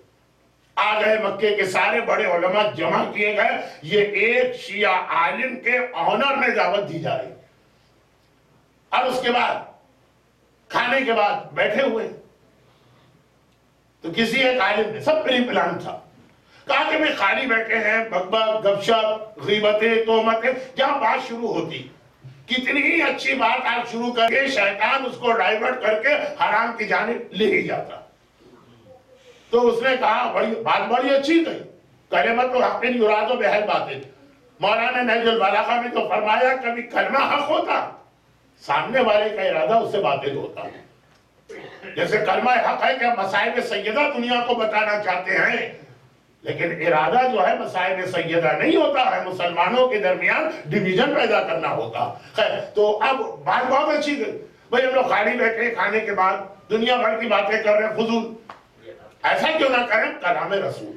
آ گئے مکے کے سارے بڑے علماء جمع کیے گئے. یہ ایک شیعہ عالم کے آنر میں دعوت دی جا رہی. اور اس کے بعد کھانے کے بعد بیٹھے ہوئے تو کسی ایک عالم نے، سب پری پلان تھا، کہا کہ میں خالی بیٹھے ہیں، بک بک گپ شپ غیبتیں تہمتیں، جہاں بات شروع ہوتی کتنی ہی اچھی بات آپ شروع کر کے شیطان اس کو ڈائیورٹ کر کے حرام کی جانب لے ہی جاتا. تو اس نے کہا بات بڑی اچھی کہی، کلمۃ الحق یراد بہل باطل. مولانا نہج البلاغہ میں تو فرمایا کبھی کلمہ حق ہوتا، سامنے والے کا ارادہ اس سے باطل ہوتا ہے. جیسے کلمہ حق ہے کہ ہم مصائب سیدہ دنیا کو بتانا چاہتے ہیں، لیکن ارادہ جو ہے مصائب سیدہ نہیں ہوتا ہے، مسلمانوں کے درمیان ڈیویژن پیدا کرنا ہوتا. خیر، تو اب بات بہت اچھی گئی. بھئی ہم لوگ خالی بیٹھے کھانے کے بعد دنیا بھر کی باتیں کر رہے ہیں، فضول. ایسا کیوں نہ کریں، کلام رسول.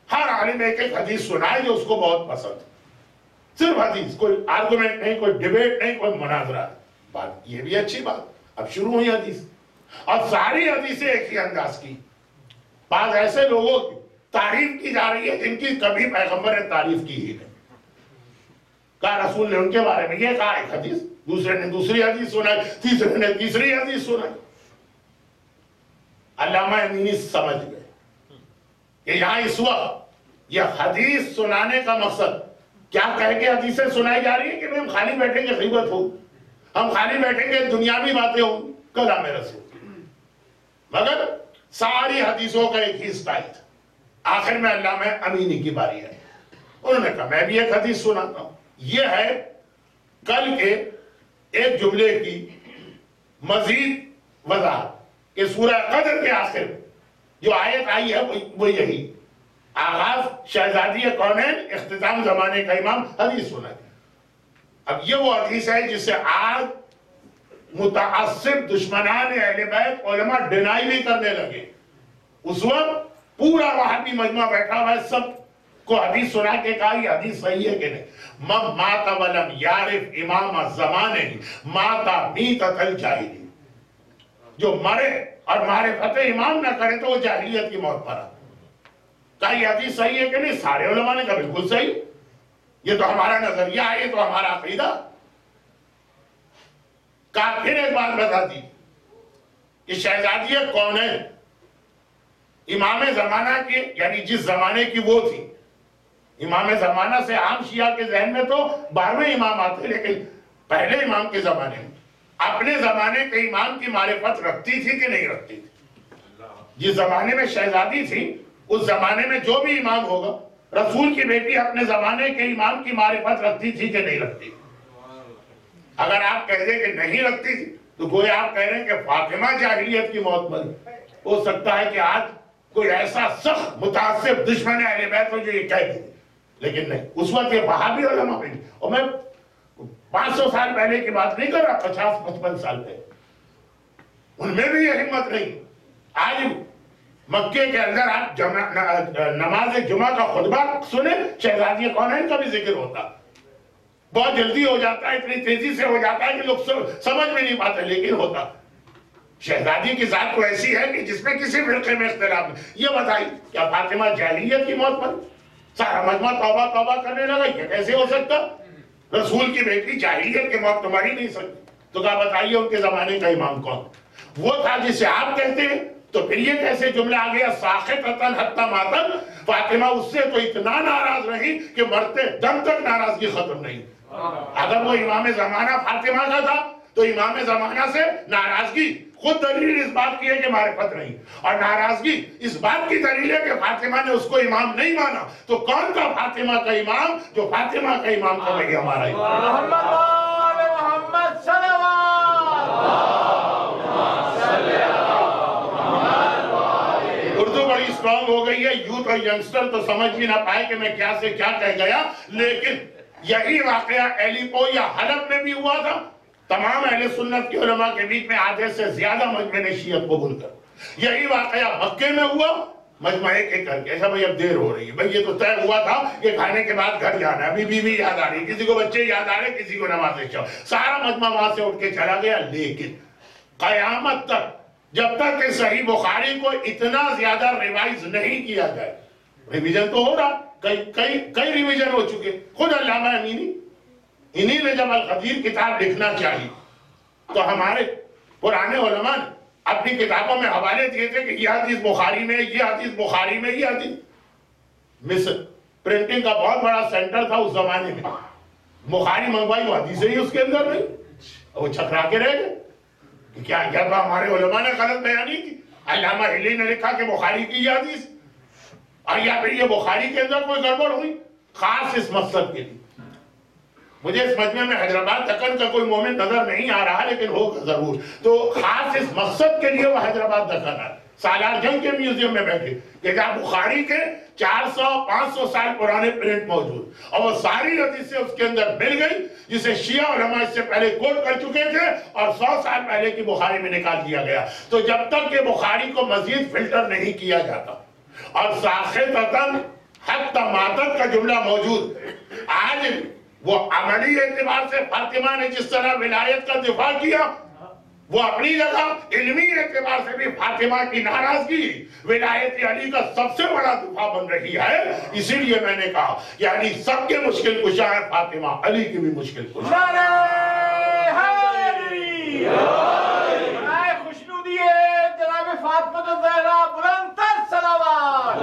ہر عالم ایک ایک حدیث سنائے جو اس کو بہت پسند، صرف حدیث، کوئی آرگومنٹ نہیں، کوئی ڈیبیٹ نہیں، کوئی مناظرہ. بات یہ بھی اچھی بات. اب شروع ہوئی حدیث اور ساری حدیثیں ایک ہی انداز کی. بعض ایسے لوگوں کی تعریف کی جا رہی ہے جن کی کبھی پیغمبر نے تعریف کی ہی نہیں. کہا رسول نے ان کے بارے میں یہ کہا ایک حدیث، دوسرے نے دوسری حدیث سنائی، تیسرے نے تیسری حدیث سنائی. علامہ امینی سمجھ گئے کہ یہاں اس وقت یہ حدیث سنانے کا مقصد کیا کہہ کے حدیثیں سنائی جا رہی ہے کہ ہم خالی بیٹھیں گے غیبت ہو، ہم خالی بیٹھیں گے دنیاوی باتیں ہوں، کلام رسول. مگر ساری حدیثوں کا ایک ہی سٹائل تھا. آخر میں علامہ امینی کی باری ہے. انہوں نے کہا میں بھی ایک حدیث سناتا ہوں. یہ ہے کل کے ایک جملے کی مزید وضاحت کہ سورہ قدر کے آخر جو آیت آئی ہے وہ یہی، آغاز شہزادی کونین، اختتام زمانے کا امام، حدیث سنا. اب یہ وہ حدیث ہے جس سے آج متعصب دشمنان اہل بیت علماء ڈینائی بھی کرنے لگے. اس وقت پورا وہابی مجمع بیٹھا ہوا ہے, سب کو حدیث سنا کے کہا یہ حدیث صحیح ہے کہ نہیں. من مات ولم یعرف امام الزمانہ مات میتۃ الجاہلی, جو مرے اور معرفت امام نہ کرے تو وہ جاہلیت کی موت مرا. کہا یہ حدیث صحیح ہے کہ نہیں؟ سارے علماء نے کہا بالکل صحیح, یہ تو ہمارا نظریہ ہے, یہ تو ہمارا عقیدہ. کہا پھر ایک بات بتا دی کہ شہزادی کونین امام زمانہ کے, یعنی جس زمانے کی وہ تھی, امام زمانہ سے عام شیعہ کے ذہن میں تو 12ویں امام آتے, لیکن پہلے امام کے زمانے میں اپنے زمانے کے امام کی معرفت رکھتی تھی کہ نہیں رکھتی تھی؟ جس زمانے میں شہزادی تھی اس زمانے میں جو بھی امام ہوگا, رسول کی بیٹی اپنے زمانے کے امام کی معرفت رکھتی تھی کہ نہیں رکھتی؟ اگر آپ کہہ دیں کہ نہیں رکھتی تھی تو گویا آپ کہہ رہے ہیں کہ فاطمہ جاہلیت کی موت مری. ہو سکتا ہے کہ آج کوئی ایسا سخت متعصب دشمن اہل بیت ہو جو یہ کہہ دے, لیکن نہیں, اس وقت یہ وہابی علماء بھی. اور میں 500 سال پہلے کی بات نہیں کر رہا, 50-55 سال پہلے, ان میں بھی یہ ہمت نہیں. آج مکے کے اندر آپ نماز جمعہ کا خطبہ سنیں, شہزادی کونین کا بھی ذکر ہوتا. بہت جلدی ہو جاتا ہے, اتنی تیزی سے ہو جاتا ہے کہ لوگ سمجھ میں نہیں پاتے, لیکن ہوتا. شہزادی کی ذات تو ایسی ہے کہ جس میں کسی فرقے میں اختلاف نہیں. یہ بتائی کیا فاطمہ جاہلیت کی موت پر سارا مجمع توبہ توبہ کرنے لگا؟ یہ کیسے ہو سکتا؟ رسول کی بیٹی جاہلیت کی موت تمہاری نہیں سکتی. تو کہا بتائیے ان کے زمانے کا امام کون؟ وہ تھا جسے آپ کہتے ہیں. تو پھر یہ کیسے جملہ آ گیا ساخطۃ حتی ماتت, فاطمہ اس سے تو اتنا ناراض رہی کہ مرتے دم تک ناراضگی ختم نہیں. اگر وہ امام زمانہ فاطمہ کا تھا تو امام زمانہ سے ناراضگی خود دلیل اس بات کی ہے کہ معرفت نہیں, اور ناراضگی اس بات کی دلیل ہے کہ فاطمہ نے اس کو امام نہیں مانا. تو کون تھا فاطمہ کا امام جو فاطمہ کا امام تھا وہی ہمارا امام. محمد اردو بڑی اسٹرانگ ہو گئی ہے, یوتھ اور ینگسٹر تو سمجھ بھی نہ پائے کہ میں کیا سے کیا کہہ گیا. لیکن یہی واقعہ ایلیپو یا حلب میں بھی ہوا تھا. تمام اہل سنت کے علماء کے بیچ میں آدھے سے زیادہ مجمع نے شیعت قبول کر. یہی واقعہ مکے میں ہوا, مجمع ایک ایک کر کے. ایسا بھائی اب دیر ہو رہی ہے, بھائی یہ تو طے ہوا تھا کہ کھانے کے بعد گھر جانا ہے, ابھی بیوی یاد آ رہی, کسی کو بچے یاد آ رہے, کسی کو نماز شب, سارا مجمع وہاں سے اٹھ کے چلا گیا. لیکن قیامت تک جب تک کہ صحیح بخاری کو اتنا زیادہ ریوائز نہیں کیا جائے, ریویژن تو ہو رہا, کئی ریویژن ہو چکے. خود علامہ امینی انہی نے جب القدیر کتاب لکھنا چاہی تو ہمارے پرانے علماء نے اپنی کتابوں میں حوالے دیے تھے کہ یہ حدیث بخاری میں, یہ حدیث بخاری میں, یہ حدیث. مصر پرنٹنگ کا بہت بڑا سینٹر تھا اس زمانے میں. بخاری منگوائی وہ حدیثیں ہی اس کے اندر نہیں, وہ چھکرا کے رہ گئے. کیا جب ہمارے علماء نے غلط بیانی کی, علامہ ہلی نے لکھا کہ بخاری کی یہ حدیث, اور یا پھر یہ بخاری کے اندر کوئی گڑبڑ ہوئی خاص اس مقصد کے لیے. مجھے اس مجمع میں حیدرآباد دکن کا کوئی مومن نظر نہیں آ رہا, لیکن ہوگا ضرور. تو خاص اس مقصد کے لیے وہ حیدرآباد دکن ہے, سالار جنگ کے میوزیم میں بیٹھے کہ جہاں بخاری کے 400-500 سال پرانے پرنٹ موجود, اور وہ ساری حدیثیں اس کے اندر مل گئی جسے شیعہ علماء اس سے پہلے کوٹ کر چکے تھے, اور 100 سال پہلے کی بخاری میں نکال دیا گیا. تو جب تک کہ بخاری کو مزید فلٹر نہیں کیا جاتا اور ساخطۃ حتی ماتت کا جملہ موجود, آج وہ عملی اعتبار سے فاطمہ نے جس طرح ولایت کا دفاع کیا, وہ اپنی جگہ علمی اعتبار سے بھی فاطمہ کی ناراضگی ولایت علی کا سب سے بڑا دفاع بن رہی ہے. اسی لیے میں نے کہا کہ علی سب کے مشکل کشا ہے, فاطمہ علی کی بھی مشکل کشا ہے. خوشنو دیے جناب فاطمہ الزہرا, بلند تر صلوات.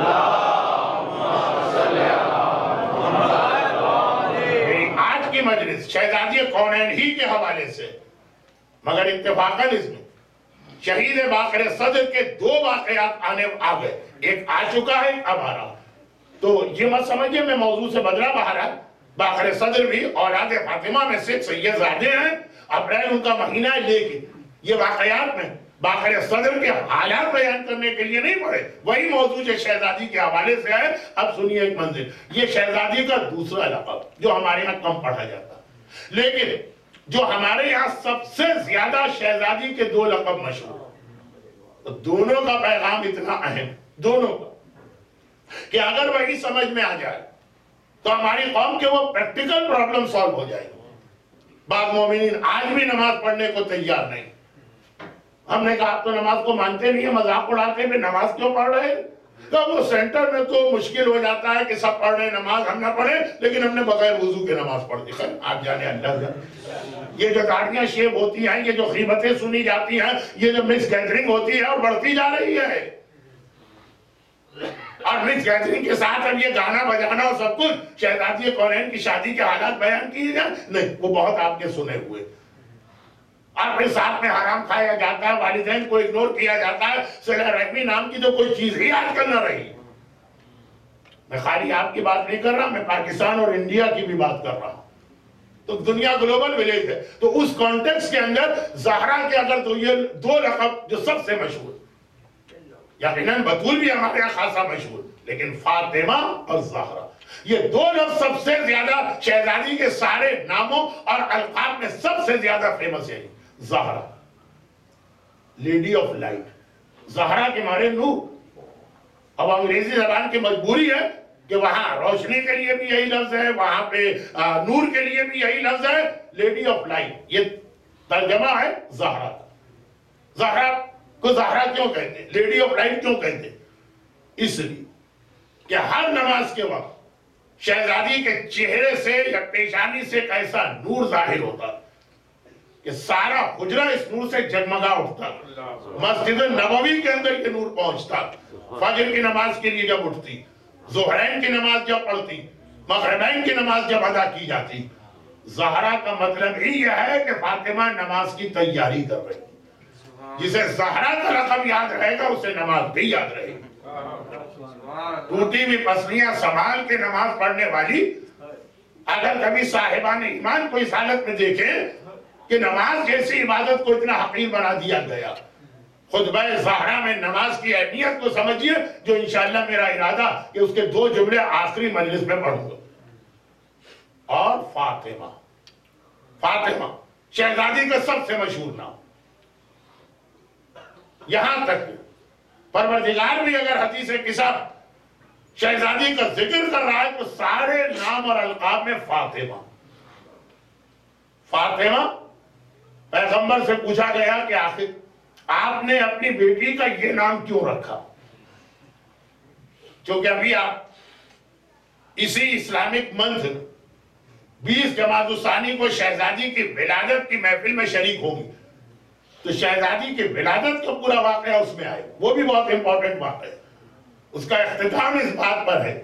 آج کی مجلس شہزادی کونین ہی کے حوالے سے, مگر اتفاقاً اس میں شہید باقر صدر کے 2 واقعات آ گئے. ایک آ چکا ہے, ایک اب آ رہا. تو یہ مت سمجھئے میں موضوع سے بدلا بہرحال. باقر صدر بھی اولاد فاطمہ میں سے سید زادے ہیں, اپریل ان کا مہینہ ہے, لیکن یہ واقعات میں باقر صدر کے حالات بیان کرنے کے لیے نہیں پڑے, وہی موضوع جو شہزادی کے حوالے سے ہے. اب سنیے ایک منزل, یہ شہزادی کا دوسرا لقب جو ہمارے یہاں کم پڑھا جاتا, لیکن جو ہمارے یہاں سب سے زیادہ شہزادی کے 2 لقب مشہور، تو دونوں کا پیغام اتنا اہم، دونوں کا، کہ اگر وہی سمجھ میں آ جائے تو ہماری قوم کے وہ پریکٹیکل پرابلم سالو ہو جائے گی۔ بعض مومنین آج بھی نماز پڑھنے کو تیار نہیں۔ ہم نے کہا آپ تو نماز کو مانتے نہیں ہیں، مذاق اڑاتے ہیں، نماز کیوں پڑھ رہے ہیں؟ تو وہ سینٹر میں تو مشکل ہو جاتا ہے کہ سب پڑھ رہے ہیں نماز، ہم نہ پڑھیں، لیکن ہم نے بغیر وضو کے نماز پڑھ دی۔ خیر آپ جانے اللہ جانے، یہ جو داڑیاں شیب ہوتی ہیں، یہ جو غیبتیں سنی جاتی ہیں، یہ جو مکس گیدرنگ ہوتی ہے اور بڑھتی جا رہی ہے، اور مکس گیدرنگ کے ساتھ اب یہ گانا بجانا اور سب کچھ، شہزادی کونین کی شادی کے حالات بیان کیے جائیں، نہیں، وہ بہت آپ کے سنے ہوئے، اور پھر ساتھ میں حرام کھایا جاتا ہے، والدین کو اگنور کیا جاتا ہے، صلہ رحمی نام کی تو کوئی چیز ہی آج کل نہ رہی۔ میں خالی آپ کی بات نہیں کر رہا، میں پاکستان اور انڈیا کی بھی بات کر رہا ہوں۔ تو دنیا گلوبل ولیج ہے، تو اس کانٹیکس کے اندر زہرا کے اگر تو یہ 2 لقب جو سب سے مشہور، یقیناً بطول بھی ہمارے یہاں خاصا مشہور، لیکن فاطمہ اور زہرا یہ 2 لفظ سب سے زیادہ شہزادی کے سارے ناموں اور القاب میں سب سے زیادہ فیمس ہے۔ Zahra lady of light, Zahra کے معنی نور۔ اب انگریزی زبان کی مجبوری ہے کہ وہاں روشنی کے لیے بھی یہی لفظ ہے، وہاں پہ نور کے لیے بھی یہی لفظ ہے، لیڈی آف لائٹ، یہ ترجمہ ہے زہرا۔ زہرا کو زہرا کیوں کہتے ہیں، لیڈی آف لائٹ کیوں کہتے ہیں؟ اس لیے کہ ہر نماز کے وقت شہزادی کے چہرے سے یا پیشانی سے ایک ایسا نور ظاہر ہوتا کہ سارا حجرہ اس نور سے جگمگا اٹھتا، مسجد نبوی کے اندر یہ نور پہنچتا، فجر کی نماز کے لیے جب اٹھتی، ظہرین کی نماز جب پڑھتی، مغربین کی نماز جب ادا کی جاتی، زہرا کا مطلب ہی یہ ہے کہ فاطمہ نماز کی تیاری کر رہی، جسے زہرا کا لقب یاد رہے گا اسے نماز بھی یاد رہے گی۔ ٹوٹی بھی پسلیاں سنبھال کے نماز پڑھنے والی اگر کبھی صاحبان ایمان کو اس حالت میں دیکھیں کہ نماز جیسی عبادت کو اتنا حقیر بنا دیا گیا، خطبہ زہرا میں نماز کی اہمیت کو سمجھیے، جو انشاءاللہ میرا ارادہ کہ اس کے 2 جملے آخری مجلس میں پڑھوں گا۔ اور فاطمہ، فاطمہ شہزادی کا سب سے مشہور نام، یہاں تک کہ پروردگار بھی اگر حدیث قصہ شہزادی کا ذکر کر رہا ہے تو سارے نام اور القاب میں فاطمہ۔ فاطمہ پیغمبر سے پوچھا گیا کہ آخر آپ نے اپنی بیٹی کا یہ نام کیوں رکھا؟ چونکہ ابھی آپ اسی اسلامک منتھ 20 جمادی الثانی کو شہزادی کی ولادت کی محفل میں شریک ہوگی، تو شہزادی کی ولادت کا پورا واقعہ اس میں آئے، وہ بھی بہت امپورٹنٹ واقعہ ہے۔ اس کا اختتام اس بات پر ہے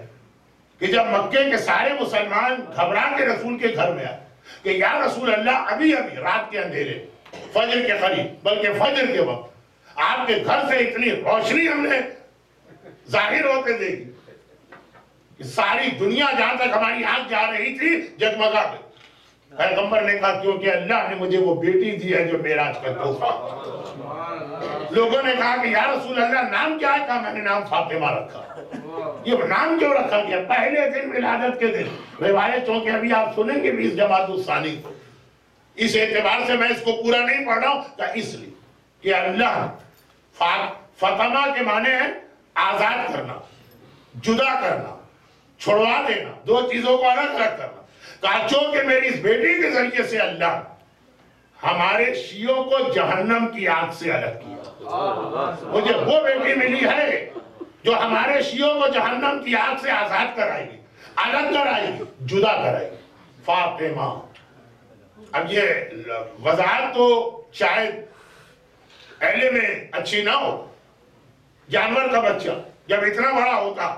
کہ جب مکے کے سارے مسلمان گھبرا کے رسول کے گھر میں آئے کہ یا رسول اللہ، ابھی رات کے اندھیرے، فجر کے قریب، بلکہ فجر کے وقت آپ کے گھر سے اتنی روشنی ہم نے ظاہر ہوتے دیکھی کہ ساری دنیا جہاں تک ہماری آنکھ جا رہی تھی جگمگا گئی۔ پیغمبر نے کہا کیونکہ اللہ نے مجھے وہ بیٹی دی ہے جو معراج کا تحفہ۔ لوگوں نے کہا کہ یا رسول اللہ نام کیا ہے؟ کہا میں نے نام فاطمہ رکھا۔ یہ نام کیوں رکھا گیا؟ پہلے دن ولادت کے دن روایت، چونکہ ابھی آپ سنیں گے 20 جمادی الثانی کو، اس اعتبار سے میں اس کو پورا نہیں پڑھ رہا ہوں، کہ اس لیے کہ اللہ فاطمہ کے معنی ہے آزاد کرنا، جدا کرنا، چھڑوا دینا، 2 چیزوں کو الگ الگ کرنا۔ کہا چونکہ میری اس بیٹی کے ذریعے سے اللہ ہمارے شیعوں کو جہنم کی آگ سے الگ کیا، مجھے وہ بیٹی ملی ہے جو ہمارے شیعوں کو جہنم کی آگ سے آزاد کرائے گی، الگ کرائے گی، جدا کرائے گی، فاطمہ۔ اب یہ وضاحت تو شاید پہلے میں اچھی نہ ہو، جانور کا بچہ جب اتنا بڑا ہوتا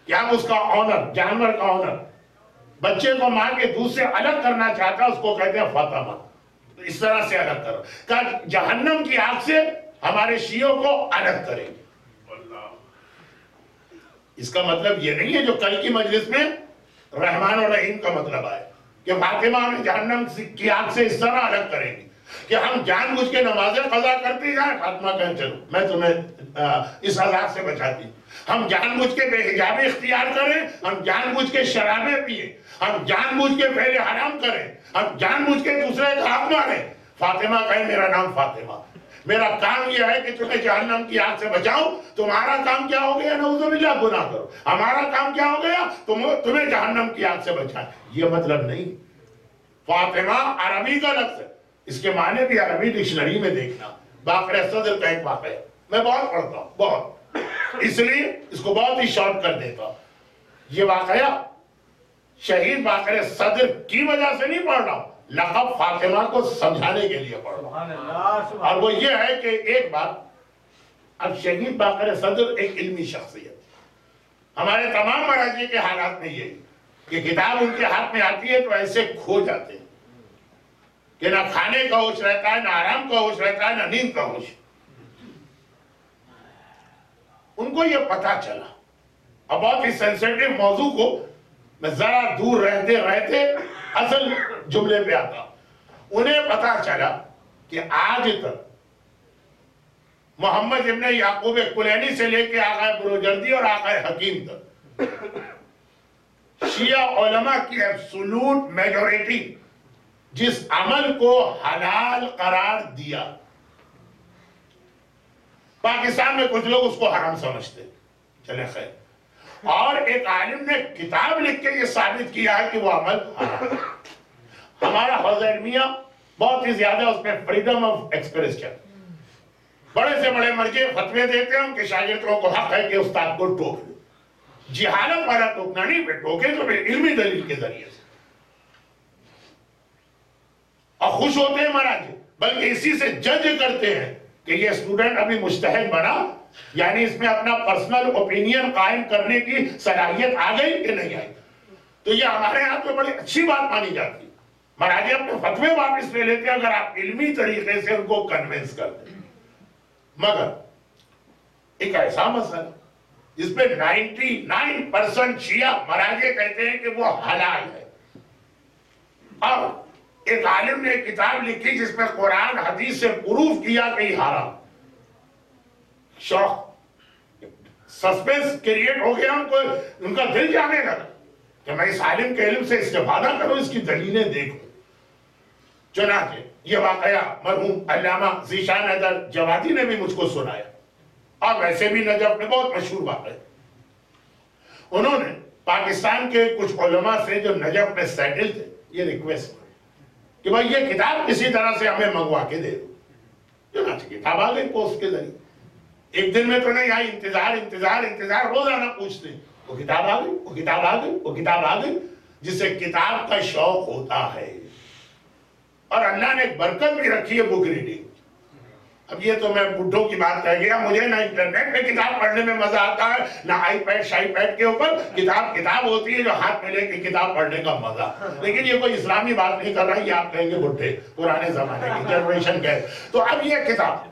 کہ اب اس کا آنر، جانور کا آنر بچے کو ماں کے دودھ سے الگ کرنا چاہتا، اس کو کہتے ہیں فاطمہ، تو اس طرح سے الگ کرو، کہ جہنم کی آگ سے ہمارے شیعوں کو الگ کریں گے۔ اس کا مطلب یہ نہیں ہے جو کل کی مجلس میں رحمان اور رحیم کا مطلب آئے کہ فاطمہ ہمیں جہنم کی آگ سے اس طرح الگ کریں گی، کہ ہم جان بوجھ کے نمازیں قضا کرتے جائیں. فاطمہ کہیں چلو میں تمہیں اس عذاب سے بچاتی ہوں. ہم جان بوجھ کے بے حجابی اختیار کریں, ہم جان بوجھ کے شرابیں پیئیں, ہم جان بوجھ کے فعل حرام کریں, ہم جان بوجھ کے دوسرے کا حق ماریں. فاطمہ کہیں میرا نام فاطمہ, میرا کام یہ ہے کہ تمہیں جہنم کی آگ سے بچاؤں. تمہارا کام کیا ہو گیا؟ نعوذ باللہ گناہ کرو. ہمارا کام کیا ہو گیا؟ تمہیں جہنم کی آگ سے بچائیں. یہ مطلب نہیں. فاطمہ عربی کا لفظ ہے, اس کے معنی بھی عربی ڈکشنری میں دیکھنا. باقر صدر کا ایک واقعہ ہے, میں بہت پڑھتا ہوں بہت, اس لیے اس کو بہت ہی شارٹ کر دیتا ہوں. یہ واقعہ شہید باقر صدر کی وجہ سے نہیں پڑھ رہا ہوں, لقب فاطمہ کو سمجھانے کے لیے پڑھ رہا ہوں. اور وہ یہ ہے کہ ایک بات, اب شہید باقر صدر ایک علمی شخصیت, ہمارے تمام مراجع کے حالات میں یہی کہ کتاب ان کے ہاتھ میں آتی ہے تو ایسے کھو جاتے ہیں کہ نہ کھانے کا ہوش رہتا ہے, نہ آرام کا ہوش رہتا ہے, نہ نیند کا ہوش. ان کو یہ پتا چلا, اور بہت ہی سینسیٹیو موضوع کو میں ذرا دور رہتے رہتے اصل جملے پہ آتا. انہیں پتا چلا کہ آج تک محمد ابن یعقوب کلینی سے لے کے آقا بروجردی اور آقا حکیم تک شیعہ علماء کی ایبسولوٹ میجورٹی جس عمل کو حلال قرار دیا, پاکستان میں کچھ لوگ اس کو حرام سمجھتے, چلے خیر, اور ایک عالم نے کتاب لکھ کے یہ ثابت کیا ہے کہ وہ عمل حرام ہے. ہمارا حوزہ علمیہ بہت ہی زیادہ اس میں فریڈم آف ایکسپریشن, بڑے سے بڑے مرجع فتوے دیتے ہیں کہ شاگردوں کو حق ہے کہ استاد کو ٹوک دے. جہالت والا ٹوکنا نہیں, پہ ٹوکے تو علمی دلیل کے ذریعے سے, اور خوش ہوتے ہیں مراجع, بلکہ اسی سے جج کرتے ہیں کہ یہ اسٹوڈنٹ ابھی مجتہد بنا, یعنی اس میں اپنا پرسنل اوپینین قائم کرنے کی صلاحیت آ گئی کہ نہیں آئی. تو یہ ہمارے ہاں تو بڑی اچھی بات مانی جاتی ہے. مراجع اپنے فتوے واپس لے لیتے ہیں اگر آپ علمی طریقے سے ان کو کنونس کرتے ہیں. مگر ایک ایسا مسئلہ جس پہ 99% شیعہ مراجع کہتے ہیں کہ وہ حلال ہے, اور ایک عالم نے ایک کتاب لکھی جس میں قرآن حدیث سے پروف کیا کہ یہ حرام. شوق, سسپینس کریٹ ہو گیا ان کو, ان کا دل جانے لگا کہ میں اس عالم کے علم سے استفادہ کروں, اس کی دلیلیں دیکھوں. چنانچہ یہ واقعہ مرحوم علامہ ذیشان حیدر جوادی نے بھی مجھ کو سنایا, اور ویسے بھی نجف میں بہت مشہور واقعہ. انہوں نے پاکستان کے کچھ علماء سے جو نجف میں سیٹل تھے یہ ریکویسٹ کہ بھائی یہ کتاب کسی طرح سے ہمیں منگوا کے دے دو. چنانچہ کتاب آ گئی پوسٹ کے ذریعے, ایک دن میں تو نہیں آئی, انتظار روزانہ پوچھتے, وہ کتاب آ گئی, وہ کتاب آ گئی, وہ کتاب آ گئی. جسے کتاب کا شوق ہوتا ہے, اور اللہ نے ایک برکت بھی رکھی ہے بک ریڈنگ. اب یہ تو میں بڈھوں کی بات کہہ گیا, مجھے نہ انٹرنیٹ پہ کتاب پڑھنے میں مزہ آتا ہے, نہ آئی پیڈ شائی پیڈ کے اوپر. کتاب ہوتی ہے جو ہاتھ میں لے کے کتاب پڑھنے کا مزہ. لیکن یہ کوئی اسلامی بات نہیں کر رہا, یہ آپ کہیں گے بڈھے پرانے زمانے کی جنریشن کے. تو اب یہ کتاب,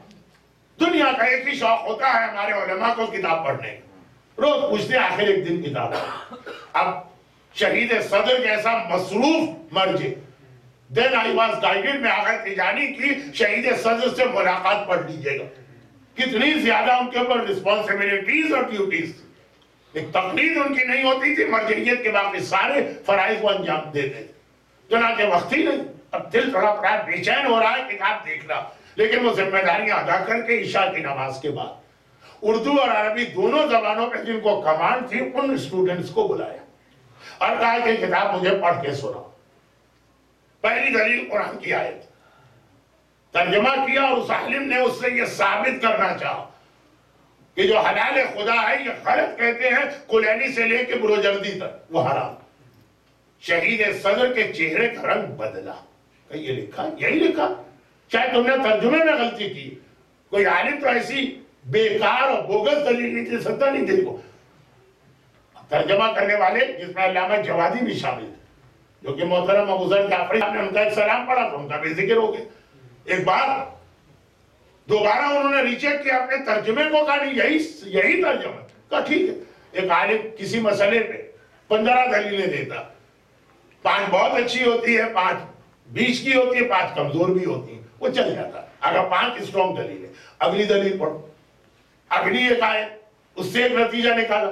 دنیا کا ایک ہی شوق ہوتا ہے ہمارے علماء کو کتاب پڑھنے کا, روز پوچھتے ہیں آخر ایک دن کتاب. اب شہید صدر جیسا مصروف مرجع, then I was guided میں آغا تجانی کی شہید صدر سے ملاقات پڑھ لیجئے گا, کتنی زیادہ ان کے اوپر ریسپانسبلٹیز اور ڈیوٹیز. ایک تقلید ان کی نہیں ہوتی تھی, مرجعیت کے باقی سارے فرائض کو انجام دیتے تھے. چنانچہ وقت ہی نہیں, اب دل تھوڑا بڑا بے چین ہو رہا ہے کتاب دیکھنا, لیکن وہ ذمہ داریاں ادا کر کے عشاء کی نماز کے بعد اردو اور عربی دونوں زبانوں پہ جن کو کمانڈ تھی ان اسٹوڈنٹس کو بلایا اور کہا کہ کتاب مجھے پڑھ کے سناؤ. پہلی دلیل قرآن کی آیت, ترجمہ کیا, اور اس عالم نے اس سے یہ ثابت کرنا چاہا کہ جو حلال خدا ہے یہ غلط کہتے ہیں کلینی سے لے کے بروجردی تک وہ حرام. شہید صدر کے چہرے کا رنگ بدلا, کہ یہ لکھا, یہی لکھا, شاید تم نے ترجمے میں غلطی کی. کوئی عالم تو ایسی بیکار اور بوگس دلیل نہیں دے سکتا. نہیں دیکھو, ترجمہ کرنے والے جس میں علامہ جوادی بھی شامل تھے, جو کہ محترم ابو ذر جعفری نے ان کا ایک سلام پڑھا تو ان کا بھی ذکر ہو گیا. ایک بار دوبارہ انہوں نے ریچیک کیا اپنے ترجمے کو, کہا نہیں یہی ترجمہ, کہا ٹھیک ہے. ایک عالم کسی مسئلے پہ 15 دلیلیں دیتا, 5 بہت اچھی ہوتی ہے, 5 بیچ کی ہوتی ہے, 5 کمزور بھی ہوتی ہیں, وہ چل جاتا. اگر 5 اسٹرانگ دلیل ہے, اگلی دلیل پڑھو, اگلی ایک آئے, اس سے ایک نتیجہ نکالا.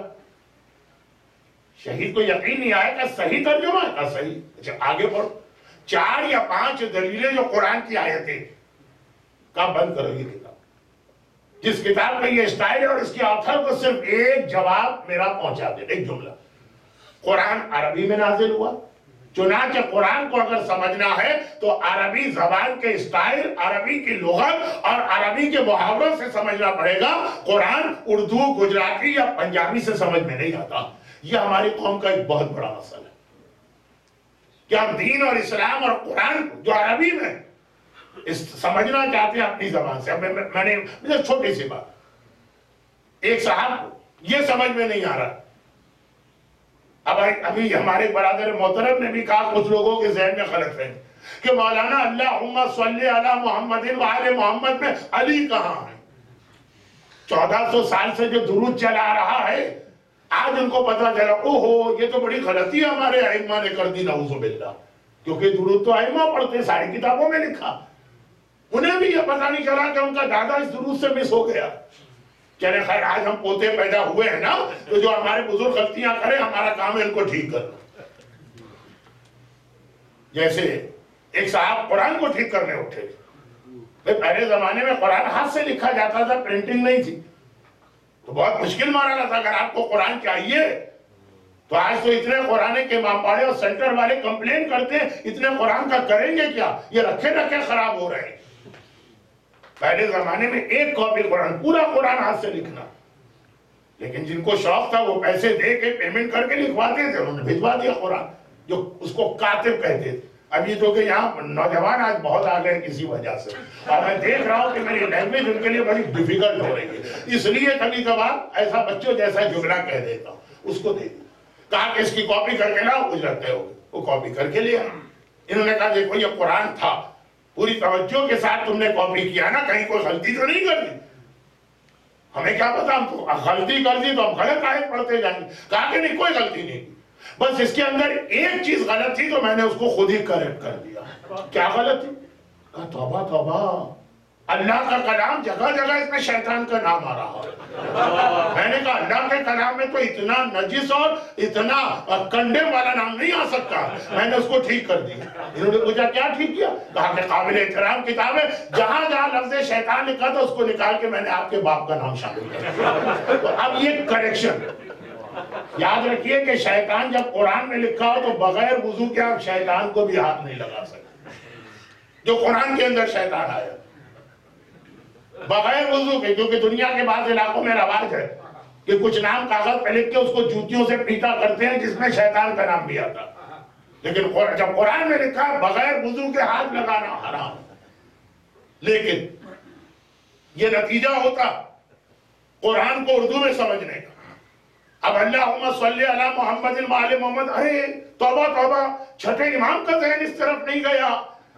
شہید کو یقین نہیں آیا کہ صحیح ترجمہ ہے, کہ صحیح. اچھا آگے پڑھو, 4 یا 5 دلیلیں جو قرآن کی آیتیں, کہاں بند کرو یہ کتاب. جس کتاب کا یہ اسٹائل ہے اور اس کی آتھر کو صرف ایک جواب میرا پہنچا دے, ایک جملہ, قرآن عربی میں نازل ہوا. چنانچہ قرآن کو اگر سمجھنا ہے تو عربی زبان کے اسٹائل, عربی کی لغت اور عربی کے محاوروں سے سمجھنا پڑے گا. قرآن اردو, گجراتی یا پنجابی سے سمجھ میں نہیں آتا. یہ ہماری قوم کا ایک بہت بڑا مسئلہ ہے کہ ہم دین اور اسلام اور قرآن جو عربی میں سمجھنا چاہتے ہیں اپنی زبان سے. میں نے چھوٹی سی بات, ایک صاحب کو یہ سمجھ میں نہیں آ رہا. اب ابھی ہمارے برادر محترم نے بھی کہا کچھ لوگوں کے ذہن میں غلط ہے کہ مولانا اللہم صلی علی محمد و آل محمد میں علی کہاں ہے؟ 1400 سال سے جو درود چلا رہا ہے, آج ان کو پتا چلا اوہو یہ تو بڑی غلطی ہمارے ائمہ نے کر دی, نعوذ باللہ. کیونکہ درود تو ائمہ پڑھتے, ساری کتابوں میں لکھا. انہیں بھی یہ پتا نہیں چلا کہ ان کا دادا اس درود سے مس ہو گیا. چلے خیر, آج ہم پوتے پیدا ہوئے ہیں نا, تو جو ہمارے بزرگ غلطیاں کریں, ہمارا کام ہے ان کو ٹھیک کرنا. جیسے ایک صاحب قرآن کو ٹھیک کرنے اٹھے. پہلے زمانے میں قرآن ہاتھ سے لکھا جاتا تھا, پرنٹنگ نہیں تھی, تو بہت مشکل مارا تھا. اگر آپ کو قرآن چاہیے تو آج تو اتنے قرآن کے امام باڑے اور سینٹر والے کمپلین کرتے ہیں, اتنے قرآن کا کریں گے کیا, یہ رکھے رکھے خراب ہو رہے ہیں. پہلے زمانے میں ایک کاپی قرآن, پورا قرآن ہاتھ سے لکھنا. لیکن جن کو شوق تھا وہ پیسے دے کے پیمنٹ کر کے لکھواتے تھے, انہوں نے بھجوا دیا قرآن, جو اس کو کاتب کہتے تھے. ابھی تو کہ یہاں نوجوان آج بہت آ گئے کسی وجہ سے, اور میں دیکھ رہا ہوں کہ میری لینگویج ان کے لیے بڑی ڈیفیکلٹ ہو رہی ہے. اس لیے کبھی کبھار ایسا بچوں جیسا جملہ کہہ دیتا ہوں, اس کو دے دیا, کہا کہ اس کی کاپی کر کے لاؤ, اجرت ہو گئی. وہ کاپی کر کے لیا. انہوں نے کہا دیکھو یہ قرآن تھا, پوری توجہ کے ساتھ تم نے کاپی کیا نا, کہیں کوئی غلطی تو نہیں کر دی؟ ہمیں کیا پتا, ہم تو غلطی کر دی تو ہم غلط آیت پڑھتے جائیں گے. کہا کہ نہیں, کوئی غلطی نہیں, بس اس کے اندر ایک چیز غلط تھی تو میں نے اس کو خود ہی کریکٹ کر دیا. کیا غلط تھی؟ کہا توبہ توبہ, اللہ کا کلام جگہ جگہ اس میں شیطان کا نام آ رہا ہے. میں نے کہا اللہ کے کلام میں تو اتنا نجس اور اتنا کنڈیم والا نام نہیں آ سکتا. میں نے اس کو ٹھیک کر دیا. انہوں نے پوچھا کیا ٹھیک کیا؟ کہا کہ قابل احترام کتاب ہے, جہاں جہاں لفظ شیطان لکھا تھا اس کو نکال کے میں نے آپ کے باپ کا نام شامل کیا. تو اب یہ کریکشن یاد رکھیے کہ شیطان جب قرآن میں لکھا ہو تو بغیر وضو کے آپ شیطان کو بھی ہاتھ نہیں لگا سکتے. جو قرآن کے اندر شیطان آیا بغیر وضو کے, کیونکہ دنیا کے بعض علاقوں میں رواج ہے کہ کچھ نام کاغذ پہ لکھ کے اس کو جوتیوں سے پیٹا کرتے ہیں جس میں شیطان کا نام بھی آتا. لیکن جب قرآن میں لکھا بغیر وضو کے ہاتھ لگانا حرام. لیکن یہ نتیجہ ہوتا قرآن کو اردو میں سمجھنے کا. اب اللہم صلی علی محمد و آل محمد, ارے توبہ توبہ, چھٹے امام کا ذہن اس طرف نہیں گیا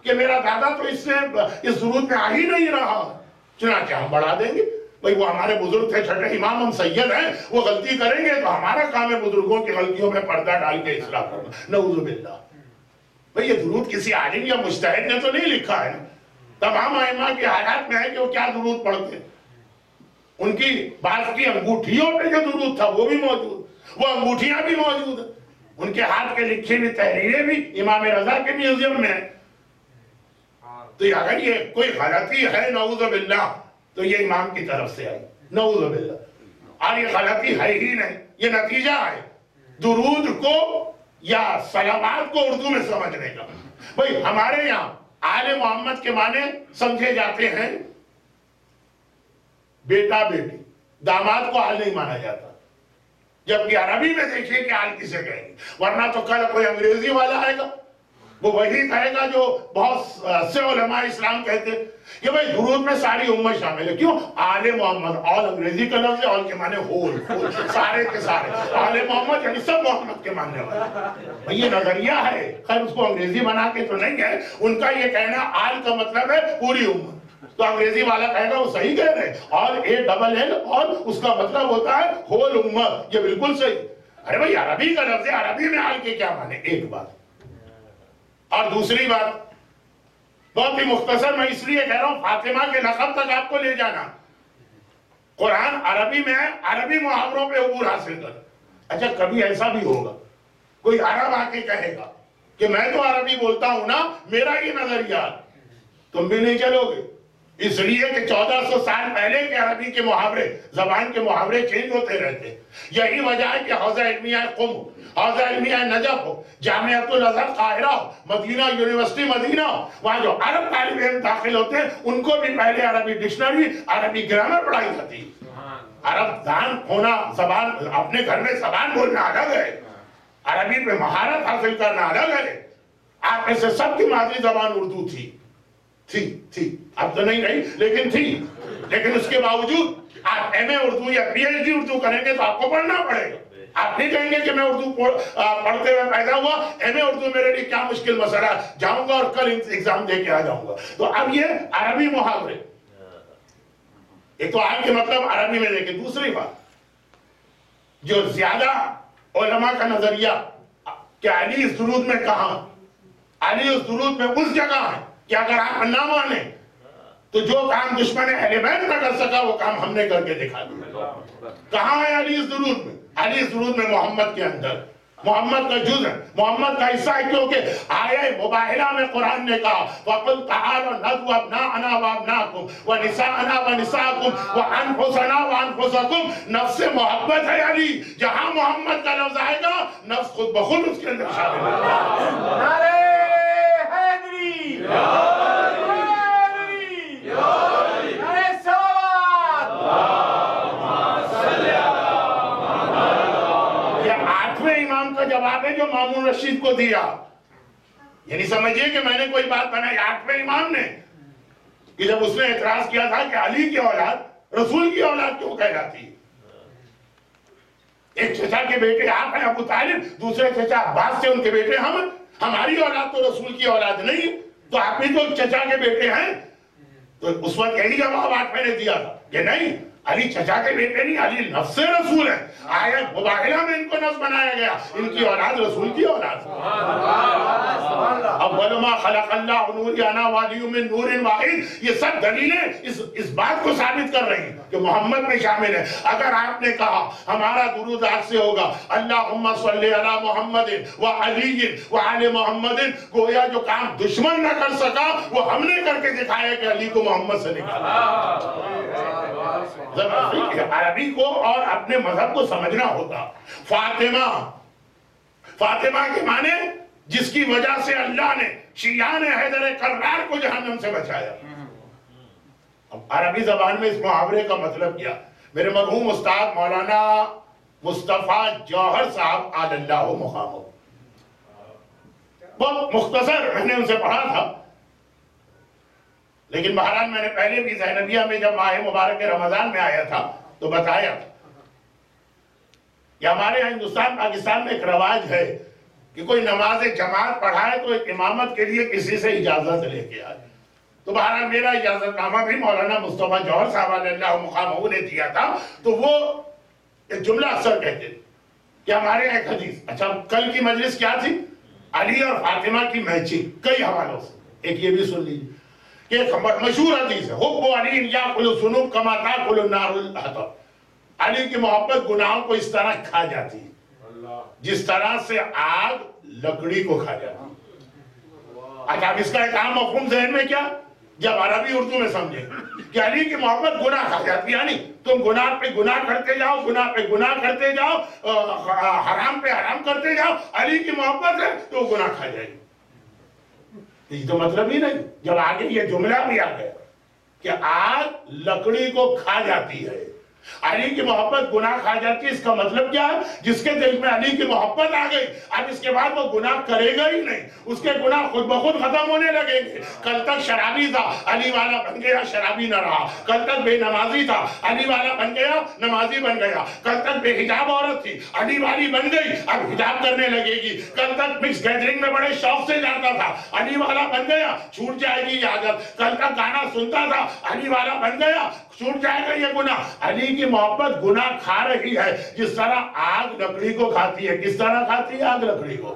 کہ میرا دادا تو اس ضرورت میں آ ہی نہیں رہا, چنانچہ ہم بڑھا دیں گے. بھئی وہ ہمارے بزرگ تھے, چھٹے امام, ہم سید ہیں, وہ غلطی کریں گے تو ہمارا کام ہے بزرگوں کی غلطیوں میں پردہ ڈال کے اصلاح کرنا. نعوذ باللہ. بھئی یہ درود کسی عالم یا مجتہد نے تو نہیں لکھا ہے نا, تمام ائمہ کے حالات میں ہے کہ وہ کیا درود پڑھتے ہیں. ان کی بعض کی انگوٹھیوں پہ جو درود تھا وہ بھی موجود, وہ انگوٹھیاں بھی موجود ہیں, ان کے ہاتھ کے لکھے ہوئی تحریریں بھی امام رضا کے میوزیم میں ہیں. تو اگر یہ کوئی غلطی ہے نعوذ باللہ تو یہ امام کی طرف سے آئی, نعوذ باللہ. اور یہ غلطی ہے ہی نہیں, یہ نتیجہ ہے درود کو یا صلوات کو اردو میں سمجھنے کا. بھئی ہمارے یہاں آل محمد کے معنی سمجھے جاتے ہیں بیٹا بیٹی, داماد کو آل نہیں مانا جاتا. جبکہ عربی میں دیکھیے کہ آل کسے کہیں گے, ورنہ تو کل کوئی انگریزی والا آئے گا, وہ وہی کہے گا جو بہت سے علماء اسلام کہتے کہ بھئی درود میں ساری امت شامل ہے. کیوں؟ آل محمد, آل انگریزی کا لفظ ہے, آل کے معنی ہول, سارے کے سارے. آل محمد یعنی سب محمد کے ماننے والے. یہ نظریہ ہے, خیر اس کو انگریزی بنا کے تو نہیں ہے, ان کا یہ کہنا آل کا مطلب ہے پوری امت. تو انگریزی والا کہے گا وہ صحیح کہہ رہے ہیں, اور ALL اور اس کا مطلب ہوتا ہے ہول امت, یہ بالکل صحیح. ارے بھئی عربی کا لفظ ہے, عربی میں آل کے کیا معنی, ایک بات. اور دوسری بات, بہت ہی مختصر میں اس لیے کہہ رہا ہوں فاطمہ کے لقب تک آپ کو لے جانا. قرآن عربی میں ہے, عربی محاوروں پہ عبور حاصل کر. اچھا کبھی ایسا بھی ہوگا کوئی عرب آ کے کہے گا کہ میں تو عربی بولتا ہوں نا, میرا یہ نظریہ, تم بھی نہیں چلو گے. اس لیے کہ 1400 سال پہلے کے عربی کے محاورے, زبان کے محاورے چینج ہوتے رہتے. یہی وجہ ہے کہ حوزہ علمیہ قم, حوزہ علمیہ نجف ہو, جامعۃ الازہر قاہرہ ہو, مدینہ یونیورسٹی مدینہ ہو, وہاں جو عرب طالب علم داخل ہوتے ہیں ان کو بھی پہلے عربی ڈکشنری, عربی گرامر پڑھائی جاتی. عرب دان ہونا, زبان اپنے گھر میں زبان بولنا الگ ہے, عربی پہ مہارت حاصل کرنا الگ ہے. آپ میں سے سب کی مادری زبان اردو تھی, اب تو نہیں رہی لیکن تھی. لیکن اس کے باوجود آپ ایم اے اردو یا پی ایچ ڈی اردو کریں گے تو آپ کو پڑھنا پڑے گا. آپ نہیں کہیں گے کہ میں اردو پڑھتے ہوئے پیدا ہوا, ایم اے اردو میرے لیے کیا مشکل مسئلہ ہے, جاؤں گا اور کل ایگزام دے کے آ جاؤں گا. تو اب یہ عربی محاورے, ایک تو آج کے مطلب عربی میں دیکھیں. دوسری بات جو زیادہ علماء کا نظریہ کہ علی اس درود میں کہاں, علی اس درود میں اس جگہ ہے کہ اگر آپ نہ مانیں تو جو کام دشمن اہل بیت نہ کر سکا وہ کام ہم نے کر کے دکھا دیا. کہاں ہے علی اس درود میں؟ علی اس درود میں محمد کے اندر, محمد کا جز ہے, محمد کا حصہ ہے. کیونکہ آیہ مباہلہ میں قرآن نے کہا وَقُلْ تَعَالَوْا نَدْعُ أَبْنَاءَنَا وَأَبْنَاءَكُمْ وَنِسَاءَنَا وَنِسَاءَكُمْ وَأَنفُسَنَا وَأَنفُسَكُمْ. نفس محبت ہے علی, جہاں محمد کا لفظ آئے گا نفس خود بخود اس کے اندر شامل ہے. نعرہ حیدری, نعرہ صلوات. یہ 8ویں امام کا جواب ہے جو مامون رشید کو دیا. یعنی سمجھئے کہ میں نے کوئی بات بنائی 8ویں امام نے, کہ جب اس نے اعتراض کیا تھا کہ علی کی اولاد رسول کی اولاد کیوں کہلاتی ہے. ایک چچا کے بیٹے آپ ہیں ابو طالب, دوسرے چچا عباس سے ان کے بیٹے ہم, ہماری اولاد تو رسول کی اولاد نہیں, تو آپ بھی تو چچا کے بیٹے ہیں. تو اس وقت یہی جواب 8ویں نے دیا تھا کہ نہیں, علی چچا کے بیٹے نہیں, علی نفس رسول ہے. آیت مباہلہ میں ان کو نفس بنایا گیا, ان کی اولاد رسول کی اولاد. اول ما خلق اللہ نور انا ولی من نور واحد, یہ سب دلیلیں اس بات کو ثابت کر رہی ہیں کہ محمد میں شامل ہے. اگر آپ نے کہا ہمارا درود آج سے ہوگا اللہم صلی علی محمد وعلی وعلی محمد, گویا جو کام دشمن نہ کر سکا وہ ہم نے کر کے دکھایا کہ علی کو محمد سے نکالا. عربی کو اور اپنے مذہب کو سمجھنا ہوتا. فاطمہ کے معنی جس کی وجہ سے اللہ نے شیعان حیدر کرار کو جہنم سے بچایا. اب عربی زبان میں اس محاورے کا مطلب کیا؟ میرے مرحوم استاد مولانا مصطفیٰ جوہر صاحب آل اللہ مقامہ, بہت مختصر میں نے ان سے پڑھا تھا, لیکن بہرحال میں نے پہلے بھی زینبیہ میں جب ماہ مبارک رمضان میں آیا تھا تو بتایا تھا کہ ہمارے ہندوستان پاکستان میں ایک رواج ہے کہ کوئی نماز جماعت پڑھائے تو ایک امامت کے لیے کسی سے اجازت لے کے آئے. تو بہرحال میرا اجازت نامہ بھی مولانا مصطفیٰ جوہر صاحب علیہ اللہ مقامہ نے دیا تھا. تو وہ ایک جملہ اکثر کہتے تھے کہ ہمارے یہاں ایک حدیث, اچھا کل کی مجلس کیا تھی؟ علی اور فاطمہ کی میچنگ, کئی حوالوں سے. ایک یہ بھی سن لیجیے کہ ایک مشہور حدیث ہے حب علی یاکل الذنوب کما تاکل النار الحطب, علی کی محبت گناہوں کو اس طرح کھا جاتی ہے جس طرح سے آگ لکڑی کو کھا جاتی ہے. اچھا اب اس کا ایک عام مفہوم ذہن میں کیا, جب عربی اردو میں سمجھیں کہ علی کی محبت گناہ کھا جاتی ہے, یعنی تم گناہ پہ گناہ کرتے جاؤ, گناہ پہ گناہ کرتے جاؤ, حرام پہ حرام کرتے جاؤ, علی کی محبت ہے تو گناہ کھا جائے گی. یہ تو مطلب ہی نہیں. جب آگے یہ جملہ بھی آ گیا کہ آگ لکڑی کو کھا جاتی ہے, علی کی محبت گناہ کھا جاتی ہے, اس کا مطلب کیا ہے؟ جس کے دل میں علی کی محبت آ گئی اب اس کے بعد وہ گناہ کرے گا ہی نہیں, اس کے گناہ خود بخود ختم ہونے لگیں گے. کل تک شرابی تھا, علی والا بن گیا, شرابی نہ رہا. کل تک بے نمازی تھا, علی والا بن گیا, نمازی بن گیا. کل تک بے حجاب عورت تھی, علی والی بن گئی, اب حجاب کرنے لگے گی. کل تک مکس گیدرنگ میں بڑے شوق سے جاتا تھا, علی والا بن گیا, چھوٹ جائے گی یہ عادت. کل تک گانا سنتا تھا, علی والا بن گیا, چھوٹ جائے گا یہ گناہ. علی کی محبت گناہ کھا رہی ہے جس طرح آگ لکڑی کو کھاتی ہے. کس طرح کھاتی ہے آگ لکڑی کو؟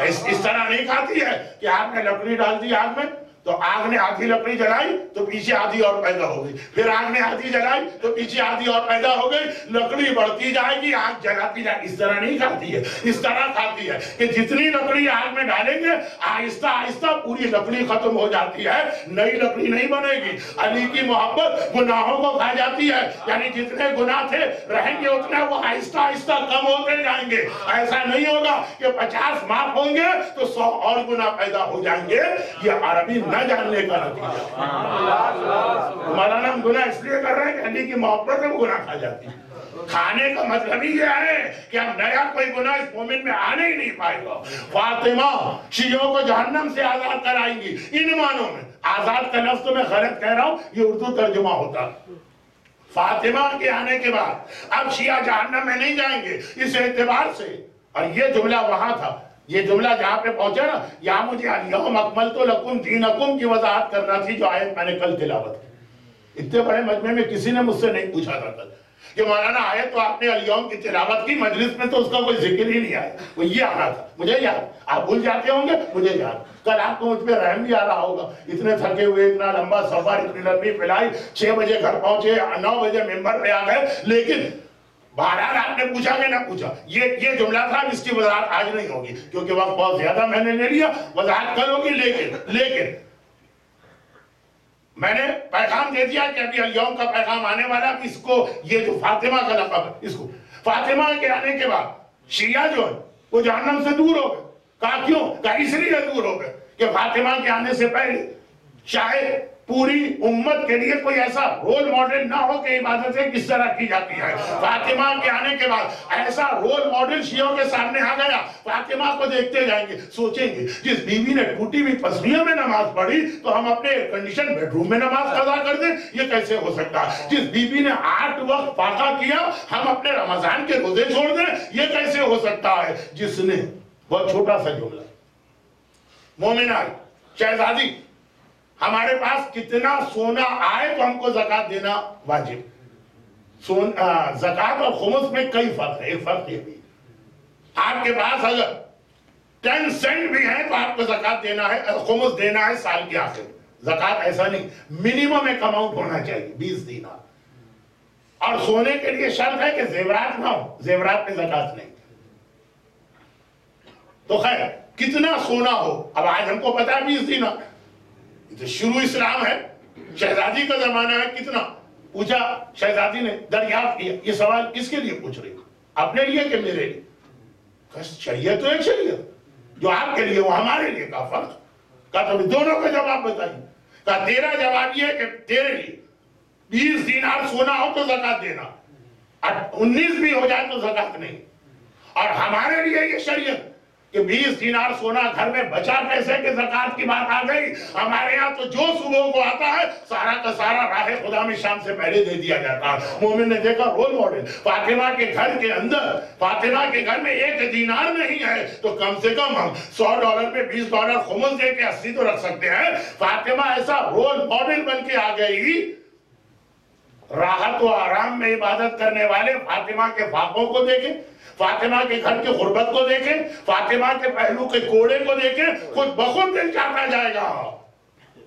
اس طرح نہیں کھاتی ہے کہ آپ نے لکڑی ڈال دی آگ میں, تو آگ نے آدھی لکڑی جلائی تو پیچھے آدھی اور پیدا ہو گئی، پھر آگ نے آدھی جلائی تو پیچھے آدھی اور پیدا ہو گئی، لکڑی بڑھتی جائے گی، آگ جلاتی جائے، اس طرح نہیں کھاتی ہے، اس طرح کھاتی ہے کہ جتنی لکڑی آگ میں ڈالیں گے آہستہ آہستہ پوری لکڑی ختم ہو جاتی ہے، نئی لکڑی نہیں بنے گی۔ علی کی محبت گناہوں کو کھا جاتی ہے، یعنی جتنے گناہ تھے رہیں گے اتنے وہ آہستہ آہستہ کم ہوتے جائیں گے۔ ایسا نہیں ہوگا کہ 50 معاف ہوں گے تو 100 اور گناہ پیدا ہو جائیں گے، یہ عربی نہ جاننے کا نتیجہ۔ مولانا گناہ اس لیے کر رہے ہیں کہ علی کی محبت میں وہ گناہ کھا جاتی ہے۔ کھانے کا مطلب ہی یہ ہے کہ اب نیا کوئی گناہ اس مومن میں آنے ہی نہیں پائے گا۔ فاطمہ شیعوں کو جہنم سے آزاد کرائیں گی ان معنوں میں۔ آزاد کا لفظ تو میں غلط کہہ رہا ہوں، یہ اردو ترجمہ ہوتا۔ فاطمہ کے آنے کے بعد اب شیعہ جہنم میں نہیں جائیں گے اس اعتبار سے۔ اور یہ جملہ وہاں تھا، یہ جملہ جہاں پہ پہنچا نا، یا مجھے الیوم اکملت لکم دینکم کی وضاحت کرنا تھی جو آیت میں نے کل تلاوت کی۔ اتنے بڑے مجمع میں کسی نے مجھ سے نہیں پوچھا تھا کل کہ مولانا آیت تو آپ نے الیوم کی تلاوت کی، مجلس میں تو اس کا کوئی ذکر ہی نہیں آیا، وہ یہ آنا تھا۔ مجھے یاد، آپ بھول جاتے ہوں گے، مجھے یاد۔ کل آپ کو مجھ پہ رحم بھی آ رہا ہوگا، اتنے تھکے ہوئے، اتنا لمبا سفر، اتنی لمبی فلائی، 6 بجے گھر پہنچے، 9 بجے ممبر پہ آ گئے، لیکن بہرحال آپ نے پوچھا کہ نہ پوچھا، یہ جملہ تھا، اس کی وضاحت آج نہیں ہوگی کیونکہ وقت بہت زیادہ میں نے لے لیا، وضاحت کل ہوگی۔ لیکن میں نے پیغام دے دیا کہ ابھی الیوم کا پیغام آنے والا، اس کو یہ جو فاطمہ کا لقب ہے، اس کو فاطمہ کے آنے کے بعد شیعہ جو ہے وہ جہنم سے دور ہو گئے۔ کہا کیوں؟ کہا اس لیے دور ہو گئے کہ فاطمہ کے آنے سے پہلے شاید پوری امت کے لیے کوئی ایسا رول ماڈل نہ ہو کہ عبادتیں کس طرح کی جاتی ہیں۔ فاطمہ کے آنے کے بعد ایسا رول ماڈل شیعوں کے سامنے آ گیا، فاطمہ کو دیکھتے جائیں گے، سوچیں گے جس بیوی نے ٹوٹی ہوئی پسلیوں میں نماز پڑھی تو ہم اپنے ایئر کنڈیشن بیڈ روم میں نماز قضا کر دیں، یہ کیسے ہو سکتا ہے؟ جس بیوی نے 8 وقت فاقہ کیا ہم اپنے رمضان کے روزے چھوڑ دیں، یہ کیسے ہو سکتا ہے؟ جس نے بہت چھوٹا سا جملہ، مومنہ شہزادی ہمارے پاس کتنا سونا آئے تو ہم کو زکوٰۃ دینا واجب۔ زکوٰۃ اور خمس میں کئی فرق ہے، ایک فرق یہ بھی، آپ کے پاس اگر 10 سینٹ بھی ہے تو آپ کو زکوٰۃ دینا ہے، خمس دینا ہے سال کے آخر۔ زکوٰۃ ایسا نہیں، منیمم ایک اماؤنٹ ہونا چاہیے 20 دینار۔ اور سونے کے لیے شرط ہے کہ زیورات نہ ہو، زیورات پہ زکوٰۃ نہیں۔ تو خیر کتنا سونا ہو، اب آج ہم کو پتا ہے 20 دینار، تو شروع اسلام ہے، شہزادی کا زمانہ ہے، کتنا پوچھا شہزادی نے، دریافت کیا۔ یہ سوال کس کے لیے پوچھ رہی ہو؟ اپنے لیے کہ میرے لیے؟ شریعت تو ایک شریعت، جو آپ کے لیے وہ ہمارے لیے کا فرق۔ کہا تو دونوں کا جواب بتائیے۔ کہا تیرا جواب یہ ہے کہ تیرے لیے 20 دینار سونا ہو تو زکوٰۃ دینا، 19 بھی ہو جائے تو زکوٰۃ نہیں۔ اور ہمارے لیے یہ شریعت کہ 20 دینار سونا گھر میں بچا کیسے کہ زکوٰۃ کی بات آ گئی۔ ہمارے ہاں تو جو صبح کو آتا ہے سارا کا سارا راہ خدا میں شام سے پہلے دے دیا جاتا ہے۔ مومن نے دیکھا رول ماڈل، فاطمہ کے گھر کے اندر، فاطمہ کے گھر میں 1 دینار نہیں ہے تو کم سے کم ہم $100 میں $20 خمس دے کے 80 تو رکھ سکتے ہیں۔ فاطمہ ایسا رول ماڈل بن کے آ گئی۔ راحت و آرام میں عبادت کرنے والے فاطمہ کے فاقوں کو دیکھیں، فاطمہ کے گھر کی غربت کو دیکھیں، فاطمہ کے پہلو کے کوڑے کو دیکھیں، خود بخود دل چاہتا جائے گا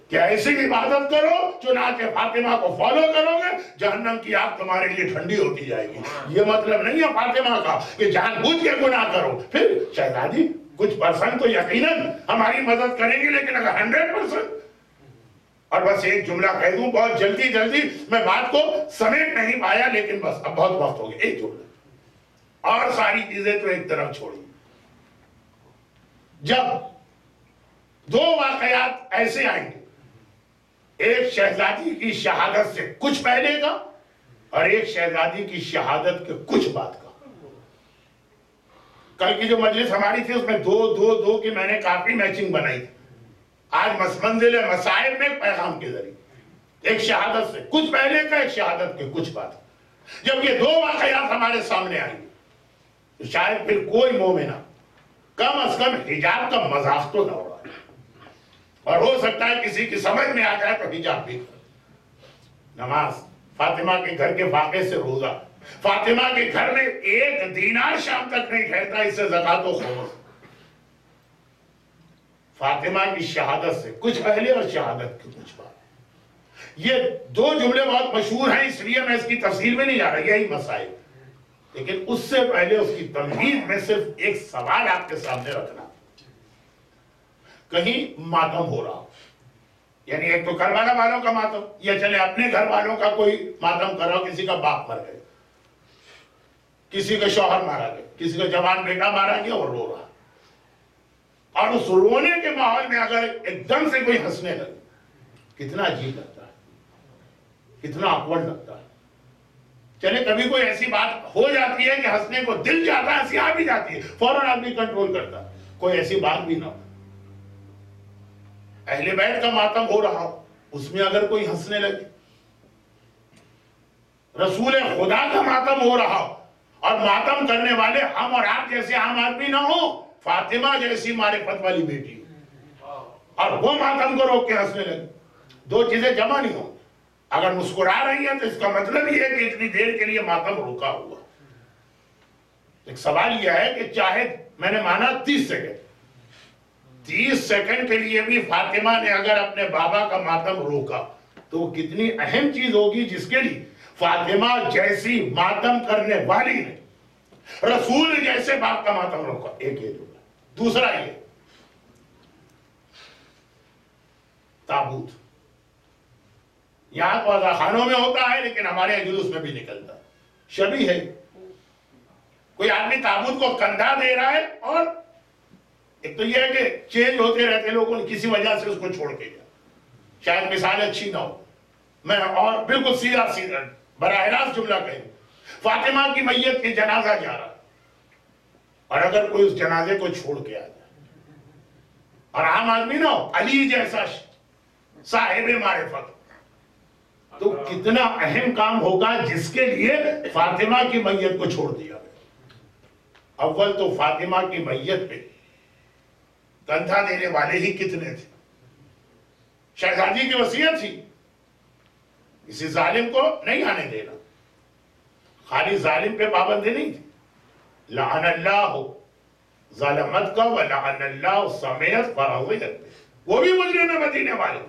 کہ ایسی عبادت کرو چنانچہ فاطمہ کو فالو کرو گے جہنم کی آگ تمہارے لیے ٹھنڈی ہوتی جائے گی۔ یہ مطلب نہیں ہے فاطمہ کا کہ جان بوجھ کے گناہ کرو۔ پھر شہزادی کچھ پرسنٹ تو یقیناً ہماری مدد کریں گی، لیکن اگر 100%۔ اور بس ایک جملہ کہہ دوں بہت جلدی، میں بات کو سمیٹ نہیں پایا لیکن بس اب بہت وقت ہو گیا، ایک جملہ اور ساری چیزیں تو ایک طرف چھوڑی۔ جب 2 واقعات ایسے آئیں گے، ایک شہزادی کی شہادت سے کچھ پہلے کا اور ایک شہزادی کی شہادت کے کچھ بعد کا۔ کل کی جو مجلس ہماری تھی اس میں 2 کی میں نے کافی میچنگ بنائی تھی۔ آج منزل مسائب میں پیغام کے ذریعے ایک شہادت سے کچھ پہلے کا، ایک شہادت کے کچھ بعد۔ جب یہ 2 واقعات ہمارے سامنے آئیں گے تو شاید پھر کوئی مومنہ کم از کم حجاب کا مذاق تو نہ ہو رہا ہے، اور ہو سکتا ہے کسی کی سمجھ میں آ جائے تو حجاب بھی کرے۔ نماز، فاطمہ کے گھر کے فاقے سے روزہ، فاطمہ کے گھر میں 1 دینار شام تک نہیں ٹھہرتا، اس سے زکوٰۃ و خمس۔ فاطمہ کی شہادت سے کچھ پہلے اور شہادت کے کچھ بعد. یہ دو جملے بہت مشہور ہیں، اس لیے میں اس کی تفصیل میں نہیں جا رہا، یہی مسائل. لیکن اس سے پہلے اس کی تمہید میں صرف ایک سوال آپ کے سامنے رکھنا. کہیں ماتم ہو رہا، یعنی ایک تو کربلا والوں کا ماتم، یا چلے اپنے گھر والوں کا کوئی ماتم کر رہا ہو، کسی کا باپ مر گئے، کسی کا شوہر مارا گیا، کسی کا جوان بیٹا مارا گیا اور رو رہا. اور اس رونے کے ماحول میں اگر ایک دم سے کوئی ہنسنے لگے، کتنا عجیب لگتا ہے، کتنا آکورڈ لگتا ہے. چلے کبھی کوئی ایسی بات ہو جاتی ہے کہ ہنسنے کو دل جاتا ہے، ہنسی آ بھی جاتی ہے، فوراً آدمی کنٹرول کرتا ہے، کوئی ایسی بات بھی نہ ہو. اہل بیت کا ماتم ہو رہا ہو، اس میں اگر کوئی ہنسنے لگے، رسول خدا کا ماتم ہو رہا ہو اور ماتم کرنے والے ہم اور آپ جیسے عام آدمی نہ ہو، فاطمہ جیسی معرفت والی بیٹی اور وہ ماتم کو روک کے ہنسنے لگے، دو چیزیں جمع نہیں ہوں. اگر مسکرا رہی ہیں تو اس کا مطلب یہ ہے کہ اتنی دیر کے لیے ماتم رکا ہوا. ایک سوال یہ ہے کہ چاہے میں نے مانا 30 سیکنڈ کے لیے بھی فاطمہ نے اگر اپنے بابا کا ماتم روکا تو وہ کتنی اہم چیز ہوگی جس کے لیے فاطمہ جیسی ماتم کرنے والی نے رسول جیسے باپ کا ماتم روکا. ایک یہ جملہ. دوسرا یہ تابوت، یہاں تو خانوں میں ہوتا ہے لیکن ہمارے جلوس میں بھی نکلتا ہے. شبیہ ہے، کوئی آدمی تابوت کو کندھا دے رہا ہے اور ایک تو یہ ہے کہ چینج ہوتے رہتے لوگوں، کسی وجہ سے اس کو چھوڑ کے گیا. شاید مثال اچھی نہ ہو، میں اور بالکل سیدھا براہ راست جملہ کہیں، فاطمہ کی میت کے جنازہ جا رہا اور اگر کوئی اس جنازے کو چھوڑ کے آ جائے اور عام آدمی نہ ہو، علی جیسا صاحب معرفت، تو کتنا اہم کام ہوگا جس کے لیے فاطمہ کی میت کو چھوڑ دیا گیا. اول تو فاطمہ کی میت پہ کندھا دینے والے ہی کتنے تھے. شہزادی کی وصیت تھی کسی ظالم کو نہیں آنے دینا. خالی ظالم پہ پابندی نہیں تھی، لعن اللہ ظالمت کا ولعن اللہ سمیت فراغت، وہ بھی مجرم مدینے والے.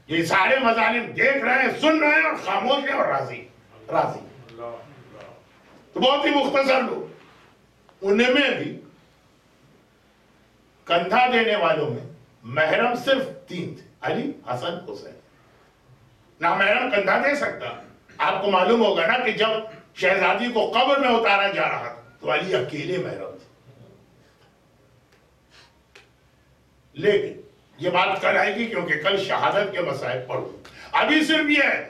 یہ سارے مظالم دیکھ رہے ہیں، سن رہے ہیں اور خاموش ہیں اور راضی. تو بہت ہی مختصر لوگ. انہیں میں بھی کندھا دینے والوں میں محرم صرف 3 تھے، علی، حسن، حسین. نامحرم کندھا دے سکتا. آپ کو معلوم ہوگا نا کہ جب شہزادی کو قبر میں اتارا جا رہا تھا تو علی اکیلے محرم تھے. لیکن یہ بات کل آئے گی کیونکہ کل شہادت کے مسائل پڑھوں. ابھی صرف یہ ہے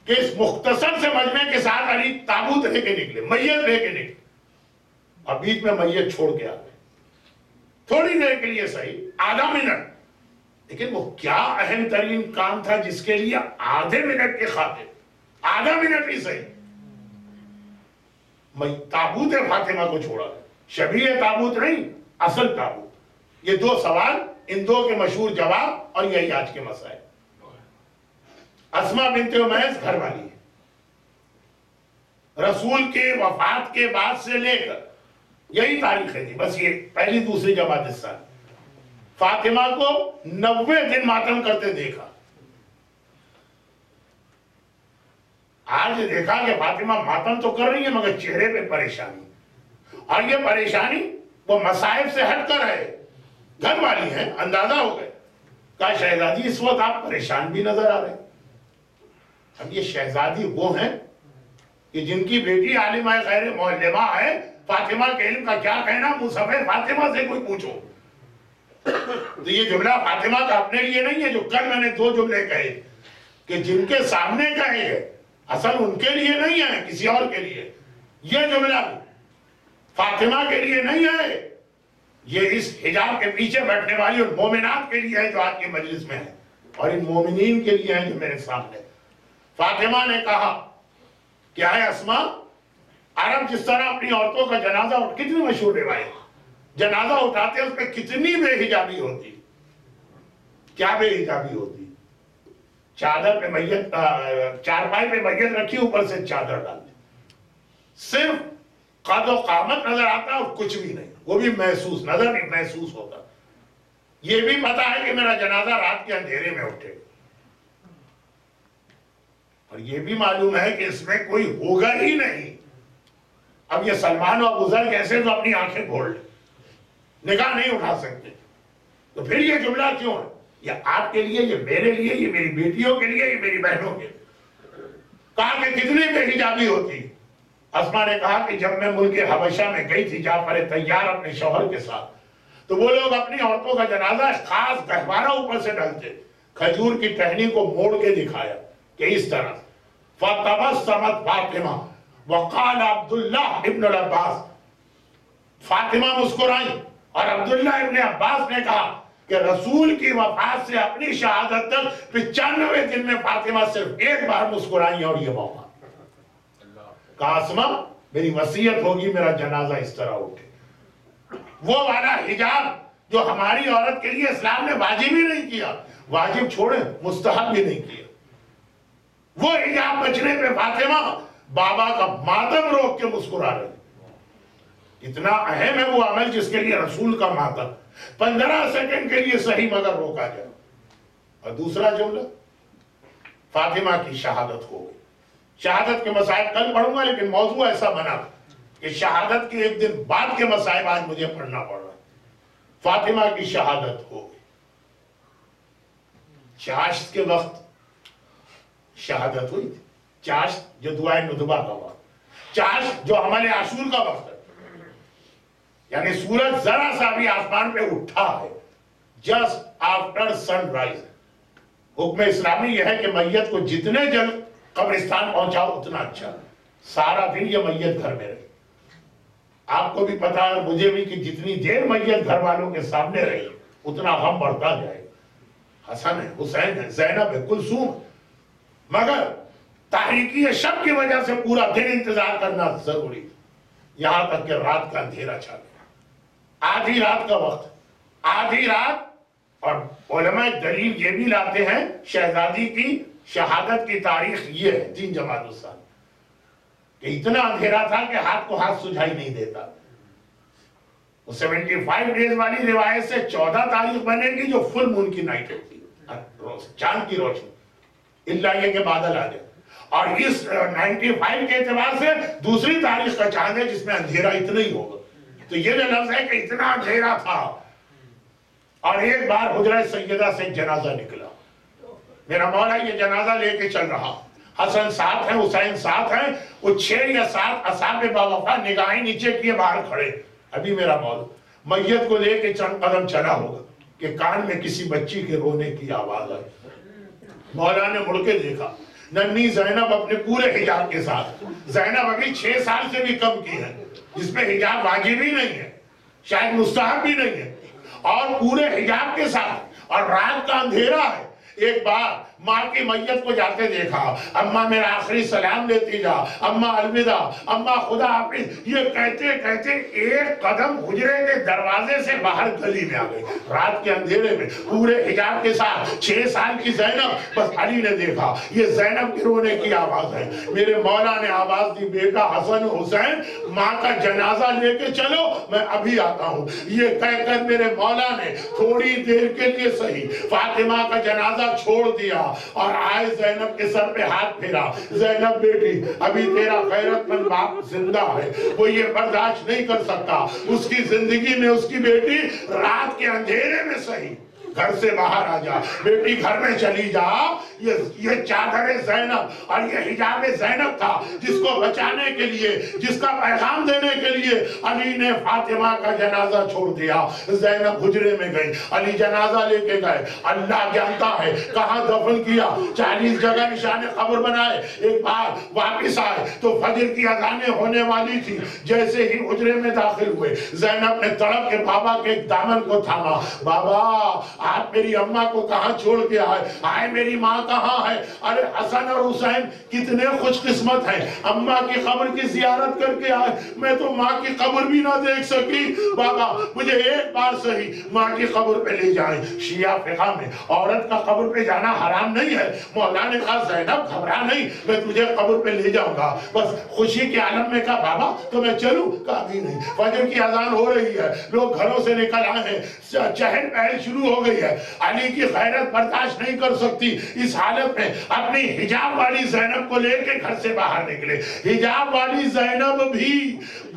کہ اس مختصر سے مجمع کے ساتھ علی تابوت لے کے نکلے، میت لے کے نکلے اور بیچ میں میت چھوڑ کے آ گئے. تھوڑی دیر کے لیے صحیح، آدھا منٹ، لیکن وہ کیا اہم ترین کام تھا جس کے لیے آدھے منٹ کے خاطر، آدھا منٹ ہی صحیح، تابوت فاطمہ کو چھوڑا ہے. شبیہ تابوت نہیں، اصل تابوت. یہ 2 سوال، ان 2 کے مشہور جواب، اور یہی آج کے مسائل. اسماء بنت امیس گھر والی ہے. رسول کے وفات کے بعد سے لے کر یہی تاریخیں تھی، بس یہ پہلی دوسری جماعت حصہ. فاطمہ کو 90 دن ماتم کرتے دیکھا. آج دیکھا کہ فاطمہ ماتم تو کر رہی ہے مگر چہرے پہ پریشانی، اور یہ پریشانی وہ مصائب سے ہٹ کر ہے. گھر والی ہیں، اندازہ ہو گئے. کہا شہزادی اس وقت آپ پریشان بھی نظر آ رہے ہیں. اب یہ شہزادی وہ ہیں کہ جن کی بیٹی عالمہ غیر معلمہ ہے. فاطمہ کے علم کا کیا کہنا، مصحف فاطمہ سے کوئی پوچھو. تو یہ جملہ فاطمہ کا اپنے لیے نہیں ہے جو کل میں نے 2 جملے کہے کہ جن کے سامنے کہے گئے، اصل ان کے لیے نہیں ہے، کسی اور کے لیے. یہ جملہ فاطمہ کے لیے نہیں ہے، یہ اس حجاب کے پیچھے بیٹھنے والی اور مومنات کے لیے ہے جو آج کے مجلس میں ہے، اور ان مومنین کے لیے ہیں جو میرے سامنے. فاطمہ نے کہا کیا ہے اسماء، عرب جس طرح اپنی عورتوں کا جنازہ کتنی مشہور روایت، جنازہ اٹھاتے اس پہ کتنی بے حجابی ہوتی. کیا بے حجابی ہوتی؟ چادر پہ میت، چارپائی پہ میت رکھی، اوپر سے چادر ڈال دی. صرف قد و قامت نظر آتا اور کچھ بھی نہیں، وہ بھی محسوس، نظر نہیں محسوس ہوتا. یہ بھی پتا ہے کہ میرا جنازہ رات کے اندھیرے میں اٹھے، اور یہ بھی معلوم ہے کہ اس میں کوئی ہوگا ہی نہیں۔ اب یہ سلمان اور ابو ذر کیسے تو اپنی آنکھیں کھول لیں، نگاہ نہیں اٹھا سکتے، تو پھر یہ جملہ کیوں ہے؟ یہ آپ کے لیے، یہ میرے لیے، یہ میری بیٹیوں کے لیے، یہ میری بہنوں کے لیے۔ کہا کہ کتنی بے حجابی ہوتی۔ اسما نے کہا کہ جب میں ملک حبشہ میں گئی تھی جعفر طیار اپنے شوہر کے ساتھ، تو وہ لوگ اپنی عورتوں کا جنازہ خاص گہوارہ اوپر سے ڈالتے، کھجور کی ٹہنی کو موڑ کے دکھایا کہ اس طرح فَتَبَسَّمَتْ فاطمہ وقال عبداللہ ابن العباس، فاطمہ مسکرائیں اور عبداللہ ابن عباس نے کہا کہ رسول کی وفات سے اپنی شہادت تک 95 دن میں فاطمہ صرف ایک بار مسکرائیں اور یہ موقع کہا اسما میری وصیت ہوگی میرا جنازہ اس طرح اٹھے۔ وہ والا حجاب جو ہماری عورت کے لیے اسلام نے واجب ہی نہیں کیا، واجب چھوڑیں مستحب بھی نہیں کیا، وہ حجاب بچنے پہ فاطمہ بابا کا ماتم روک کے مسکرا رہے۔ اتنا اہم ہے وہ عمل جس کے لیے رسول کا ماتم 15 سیکنڈ کے لیے صحیح مگر روکا جائے۔ اور دوسرا جملہ فاطمہ کی شہادت ہو گئی۔ شہادت کے مسائل کل پڑھوں گا، لیکن موضوع ایسا بنا کہ شہادت کے ایک دن بعد کے مسائل آج مجھے پڑھنا پڑ رہا ہے۔ فاطمہ کی شہادت ہو گئی، چاشت کے وقت شہادت ہوئی تھی۔ چاشت جو دعائے ندبہ کا وقت، چاشت جو عمل عاشور کا وقت ہے، یعنی سورج ذرا سا بھی آسمان پہ اٹھا ہے، جسٹ آفٹر سن رائز۔ حکم اسلامی یہ ہے کہ میت کو جتنے جلد قبرستان پہنچاؤ اتنا اچھا، سارا دن یہ میت گھر میں رہے۔ آپ کو بھی پتا ہے مجھے بھی کہ جتنی دیر میت گھر والوں کے سامنے رہی اتنا غم بڑھتا جائے گا۔ حسن ہے، حسین ہے، زینب ہے، کلثوم، مگر تاریکی شب کی وجہ سے پورا دن انتظار کرنا ضروری ہے، یہاں تک کہ رات کا اندھیرا چھا گیا، آدھی رات کا وقت، آدھی رات۔ اور علماء دلیل یہ بھی لاتے ہیں شہزادی کی شہادت کی تاریخ یہ ہے 3 جمادی الثانی، کہ اتنا اندھیرا تھا کہ ہاتھ کو ہاتھ سجھائی نہیں دیتا۔ وہ 75 ڈیز والی روایت سے 14 تاریخ بنے گی جو فل مون کی نائٹ ہوتی ہے، چاند کی روشنی، اللہ یہ کہ بادل آ جائے۔ اور اس 95 کے اعتبار سے دوسری تاریخ کا چاند ہے جس میں اندھیرا اتنا ہی ہوگا۔ تو یہ جو لفظ ہے کہ اتنا اندھیرا تھا، اور ایک بار حجرہ سیدہ سے جنازہ نکلا، میرا مولا یہ جنازہ لے کے چل رہا، حسن ساتھ ہیں، حسین ساتھ ہیں، وہ 6 یا 7 اصحاب باوفا نگاہیں نیچے کیے باہر کھڑے۔ ابھی میرا مولا میت کو لے کے چند قدم چلا ہوگا کہ کان میں کسی بچی کے رونے کی آواز آئی۔ مولا نے مڑ کے دیکھا، ننھی زینب اپنے پورے حجاب کے ساتھ، زینب ابھی 6 سال سے بھی کم کی ہے، جس میں حجاب واجب ہی نہیں ہے، شاید مستحب بھی نہیں ہے، اور پورے حجاب کے ساتھ، اور رات کا اندھیرا ہے۔ ایک بار ماں کی میت کو جاتے دیکھا، اماں میرا آخری سلام لیتی جا، اماں الوداع، اماں خدا حافظ، یہ کہتے کہتے ایک قدم حجرے کے دروازے سے باہر گلی میں آ گئی۔ رات کے اندھیرے میں پورے حجاب کے ساتھ 6 سال کی زینب، بس علی نے دیکھا یہ زینب کے رونے کی آواز ہے۔ میرے مولا نے آواز دی، بیٹا حسن حسین ماں کا جنازہ لے کے چلو، میں ابھی آتا ہوں۔ یہ کہہ کر میرے مولا نے تھوڑی دیر کے لیے صحیح فاطمہ کا جنازہ چھوڑ دیا اور آئے زینب کے سر پہ ہاتھ پھیرا، زینب بیٹی ابھی تیرا غیرت مند باپ زندہ ہے، وہ یہ برداشت نہیں کر سکتا، اس کی زندگی میں اس کی بیٹی رات کے اندھیرے میں صحیح گھر سے باہر آ جا، بیٹی گھر میں چلی جا۔ یہ چادر زینب اور یہ حجاب زینب تھا جس کو بچانے کے لیے، جس کا پیغام دینے کے لیے علی نے فاطمہ کا جنازہ چھوڑ دیا۔ زینب حجرے میں گئی، علی جنازہ لے کے گئے، اللہ جانتا ہے کہاں دفن کیا، 40 جگہ نشان قبر بنائے۔ ایک بار واپس آئے تو فجر کی اذانیں ہونے والی تھی، جیسے ہی حجرے میں داخل ہوئے زینب نے تڑپ کے بابا کے دامن کو تھاما، بابا آپ میری اماں کو کہاں چھوڑ کے آئے میری ماں کہاں ہے؟ ارے حسن اور حسین کتنے خوش قسمت ہیں، اماں کی قبر کی زیارت کر کے آئے، میں تو ماں کی قبر بھی نہ دیکھ سکی، بابا مجھے ایک بار صحیح ماں کی قبر پہ لے جائیں۔ شیعہ فقہ میں عورت کا قبر پہ جانا حرام نہیں ہے، مولا نے کہا زینب گھبرا نہیں، میں تجھے قبر پہ لے جاؤں گا۔ بس خوشی کے عالم میں کہا بابا تو میں چلوں؟ کہا بھی نہیں، فجر کی اذان ہو رہی ہے، لوگ گھروں سے نکل آئے ہیں، چہل پہل شروع ہو گئی ہے، علی کی غیرت برداشت نہیں کر سکتی، اس حالت میں اپنی حجاب والی زینب کو لے کے گھر سے باہر نکلے۔ حجاب والی زینب بھی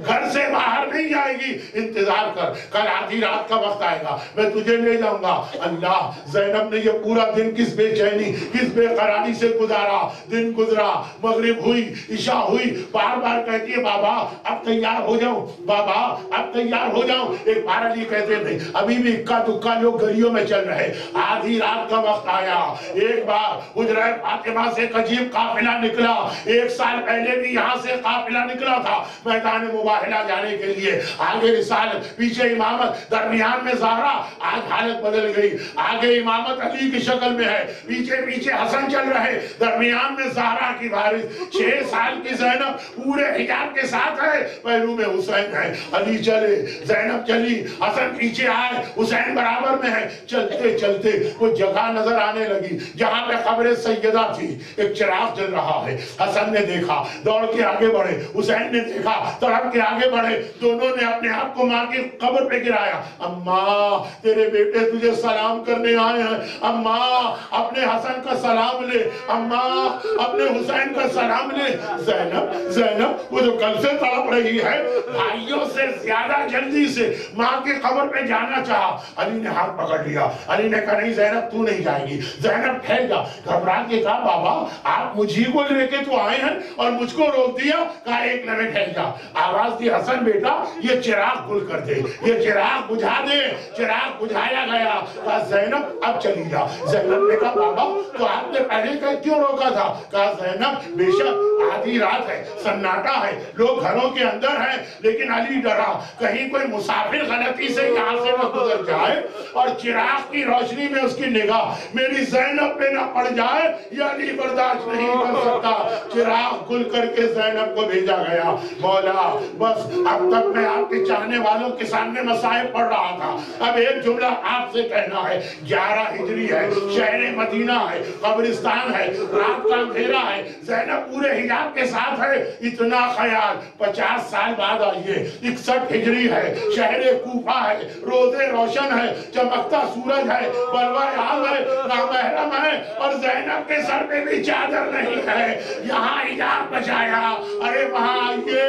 گھر سے باہر نہیں جائے گی، انتظار کر، کل آدھی رات کا وقت آئے گا، میں تجھے لے جاؤں گا۔ اللہ، زینب نے یہ پورا دن کس بے چینی کس بے قراری سے گزارا، دن گزرا، مغرب ہوئی، عشاء ہوئی، بار بار کہتی ہے بابا اب تیار ہو جاؤں، بابا اب تیار ہو جاؤں۔ ایک بار علی کہتے نہیں، ابھی بھی اکا دکا لوگ گلیوں میں چل رہے، آدھی رات کا وقت آیا۔ ایک بار حجرہ فاطمہ سے عجیب قافلہ نکلا، 1 سال پہلے بھی یہاں سے قافلہ نکلا تھا میدان مباہلہ جانے کے لیے، آگے رسالت، پیچھے امامت، درمیان میں زہرا۔ آج حالت بدل گئی، آگے امامت علی کی شکل میں ہے، پیچھے پیچھے حسن چل رہے، درمیان میں زہرا کی وارث 6 سال کی زینب پورے حجاب کے ساتھ ہے، پہلو میں حسین ہے۔ علی چلے، زینب چلی، حسن پیچھے آئے، حسین برابر میں ہے۔ چلتے چلتے وہ جگہ نظر آنے لگی جہاں پہ قبر سیدہ تھی، ایک چراغ جل رہا ہے۔ حسن نے دیکھا، دوڑ کے آگے بڑھے، حسین نے دیکھا، تڑپ کے آگے بڑھے، دونوں نے اپنے آپ کو ماں کی قبر پہ گرایا۔ اماں تیرے بیٹے تجھے سلام کرنے آئے ہیں، اماں اپنے حسن کا سلام لے، اماں اپنے حسین کا سلام لے۔ زینب زینب وہ جو کل سے تڑپ رہی ہے، بھائیوں سے زیادہ جلدی سے ماں کی قبر پہ جانا چاہا۔ علی نے ہاتھ پکڑ لیا، علی نے کہا نہیں زینب تو نہیں جائے گی، زینب ٹھہر جا۔ گھبرا کے کہا بابا آپ مجھے کو لے کے تو آئے ہیں اور مجھ کو روک دیا۔ کہا ایک لمحے ٹھہر جا۔ آواز دی حسن بیٹا یہ چراغ گل کر دے، یہ چراغ بجھا دے۔ چراغ بجھایا گیا۔ کہا زینب اب چلی جا۔ زینب نے کہا بابا تو آپ نے پہلے کیوں روکا تھا؟ کہا زینب بے شک آدھی رات ہے، سناٹا ہے، لوگ گھروں کے اندر ہیں، لیکن علی ڈرا کہیں کوئی مسافر غلطی سے یہاں سے نہ گزر جائے اور چراغ کی روشنی میں اس کی نگاہ میری زینب پہ نہ پڑ جائے، یہ علی برداشت نہیں کر سکتا۔ چراغ گل کر کے زینب کو بھیجا گیا۔ مولا بس اب تک میں آپ کے چاہنے والوں کے سامنے مصائب پڑھ رہا تھا، اب ایک جملہ آپ سے کہنا ہے۔ 11 ہجری ہے، شہر مدینہ ہے، قبرستان ہے، رات کا اندھیرا ہے، زینب پورے حجاب کے ساتھ ہے۔ اتنا خیال 50 سال بعد آئیے، 61 ہجری ہے، شہر کوفہ ہے، روزے روشن ہے، چمکتا سورج ہے، بلوہ عام ہے، نامحرم ہے، اور زینب کے سر پہ بھی چادر نہیں ہے۔ یہاں حجاب بچایا، ارے وہاں آئیے۔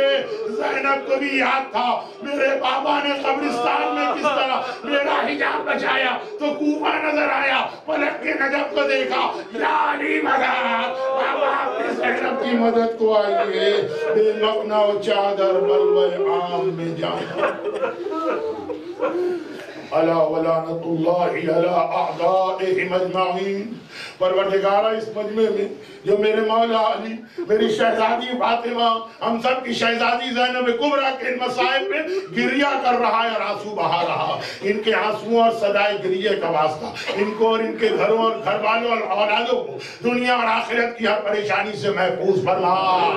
زینب کو بھی یاد تھا میرے بابا نے قبرستان میں کس طرح میرا حجاب بچایا، تو کوفہ نظر آیا، پلٹ کے نجف کو دیکھا، یا علی مدد، بابا اپنی زینب کی مدد کو آئیے، بے مقنع و چادر بلوہ عام میں جانا۔ الا ولعنت اللہ علی اعدائہم اجمعین۔ پروردگارہ اس مجمع میں جو میرے مولا علی، میری شہزادی فاطمہ، ہم سب کی شہزادی زینب کبریٰ کے ان مصائب میں گریہ کر رہا ہے اور آنسو بہا رہا، ان کے آنسوں اور صدائے گریہ کا واسطہ ان کو اور ان کے گھروں اور گھر والوں اور اولادوں کو دنیا اور آخرت کی ہر پریشانی سے محفوظ فرما۔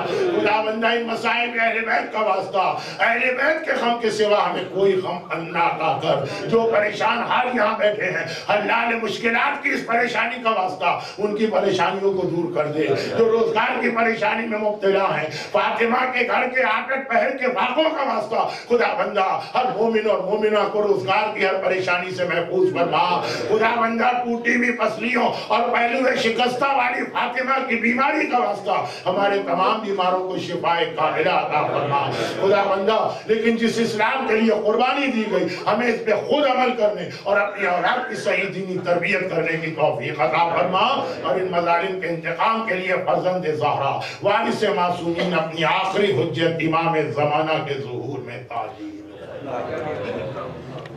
خدا بندہ ان مصائب اہل بیت کا واسطہ، اہل بیت کے غم کے سوا ہمیں کوئی غم نہ عطا کر۔ جو پریشان حال یہاں بیٹھے ہیں، حلال مشکلات کی اس پریشانی کا واسطہ ان کی پریشانیوں کو دور کر دے۔ جو روزگار کی پریشانی میں مبتلا ہیں، فاطمہ کے گھر کے آٹٹ پہر کے فاقوں کا واسطہ خدا بندہ ہر مومن اور مومنہ کو روزگار کی ہر پریشانی سے محفوظ فرما۔ خدا بندہ ٹوٹی ہوئی پسلیوں اور پہلو شکستہ والی فاطمہ کی بیماری کا واسطہ ہمارے تمام بیماروں کو شفاء کاملہ عطا فرما۔ خدا بندہ لیکن جس اسلام کے لیے قربانی دی گئی، ہمیں اس پہ خود عمل کرنے اور اپنی اولاد کی صحیح دینی تربیت کرنے کی توفیق عطا فرما، اور ان مظالم کے انتقام کے لیے فرزند زہرا وارث معصومین اپنی آخری حجت امام زمانہ کے ظہور میں تعجیل۔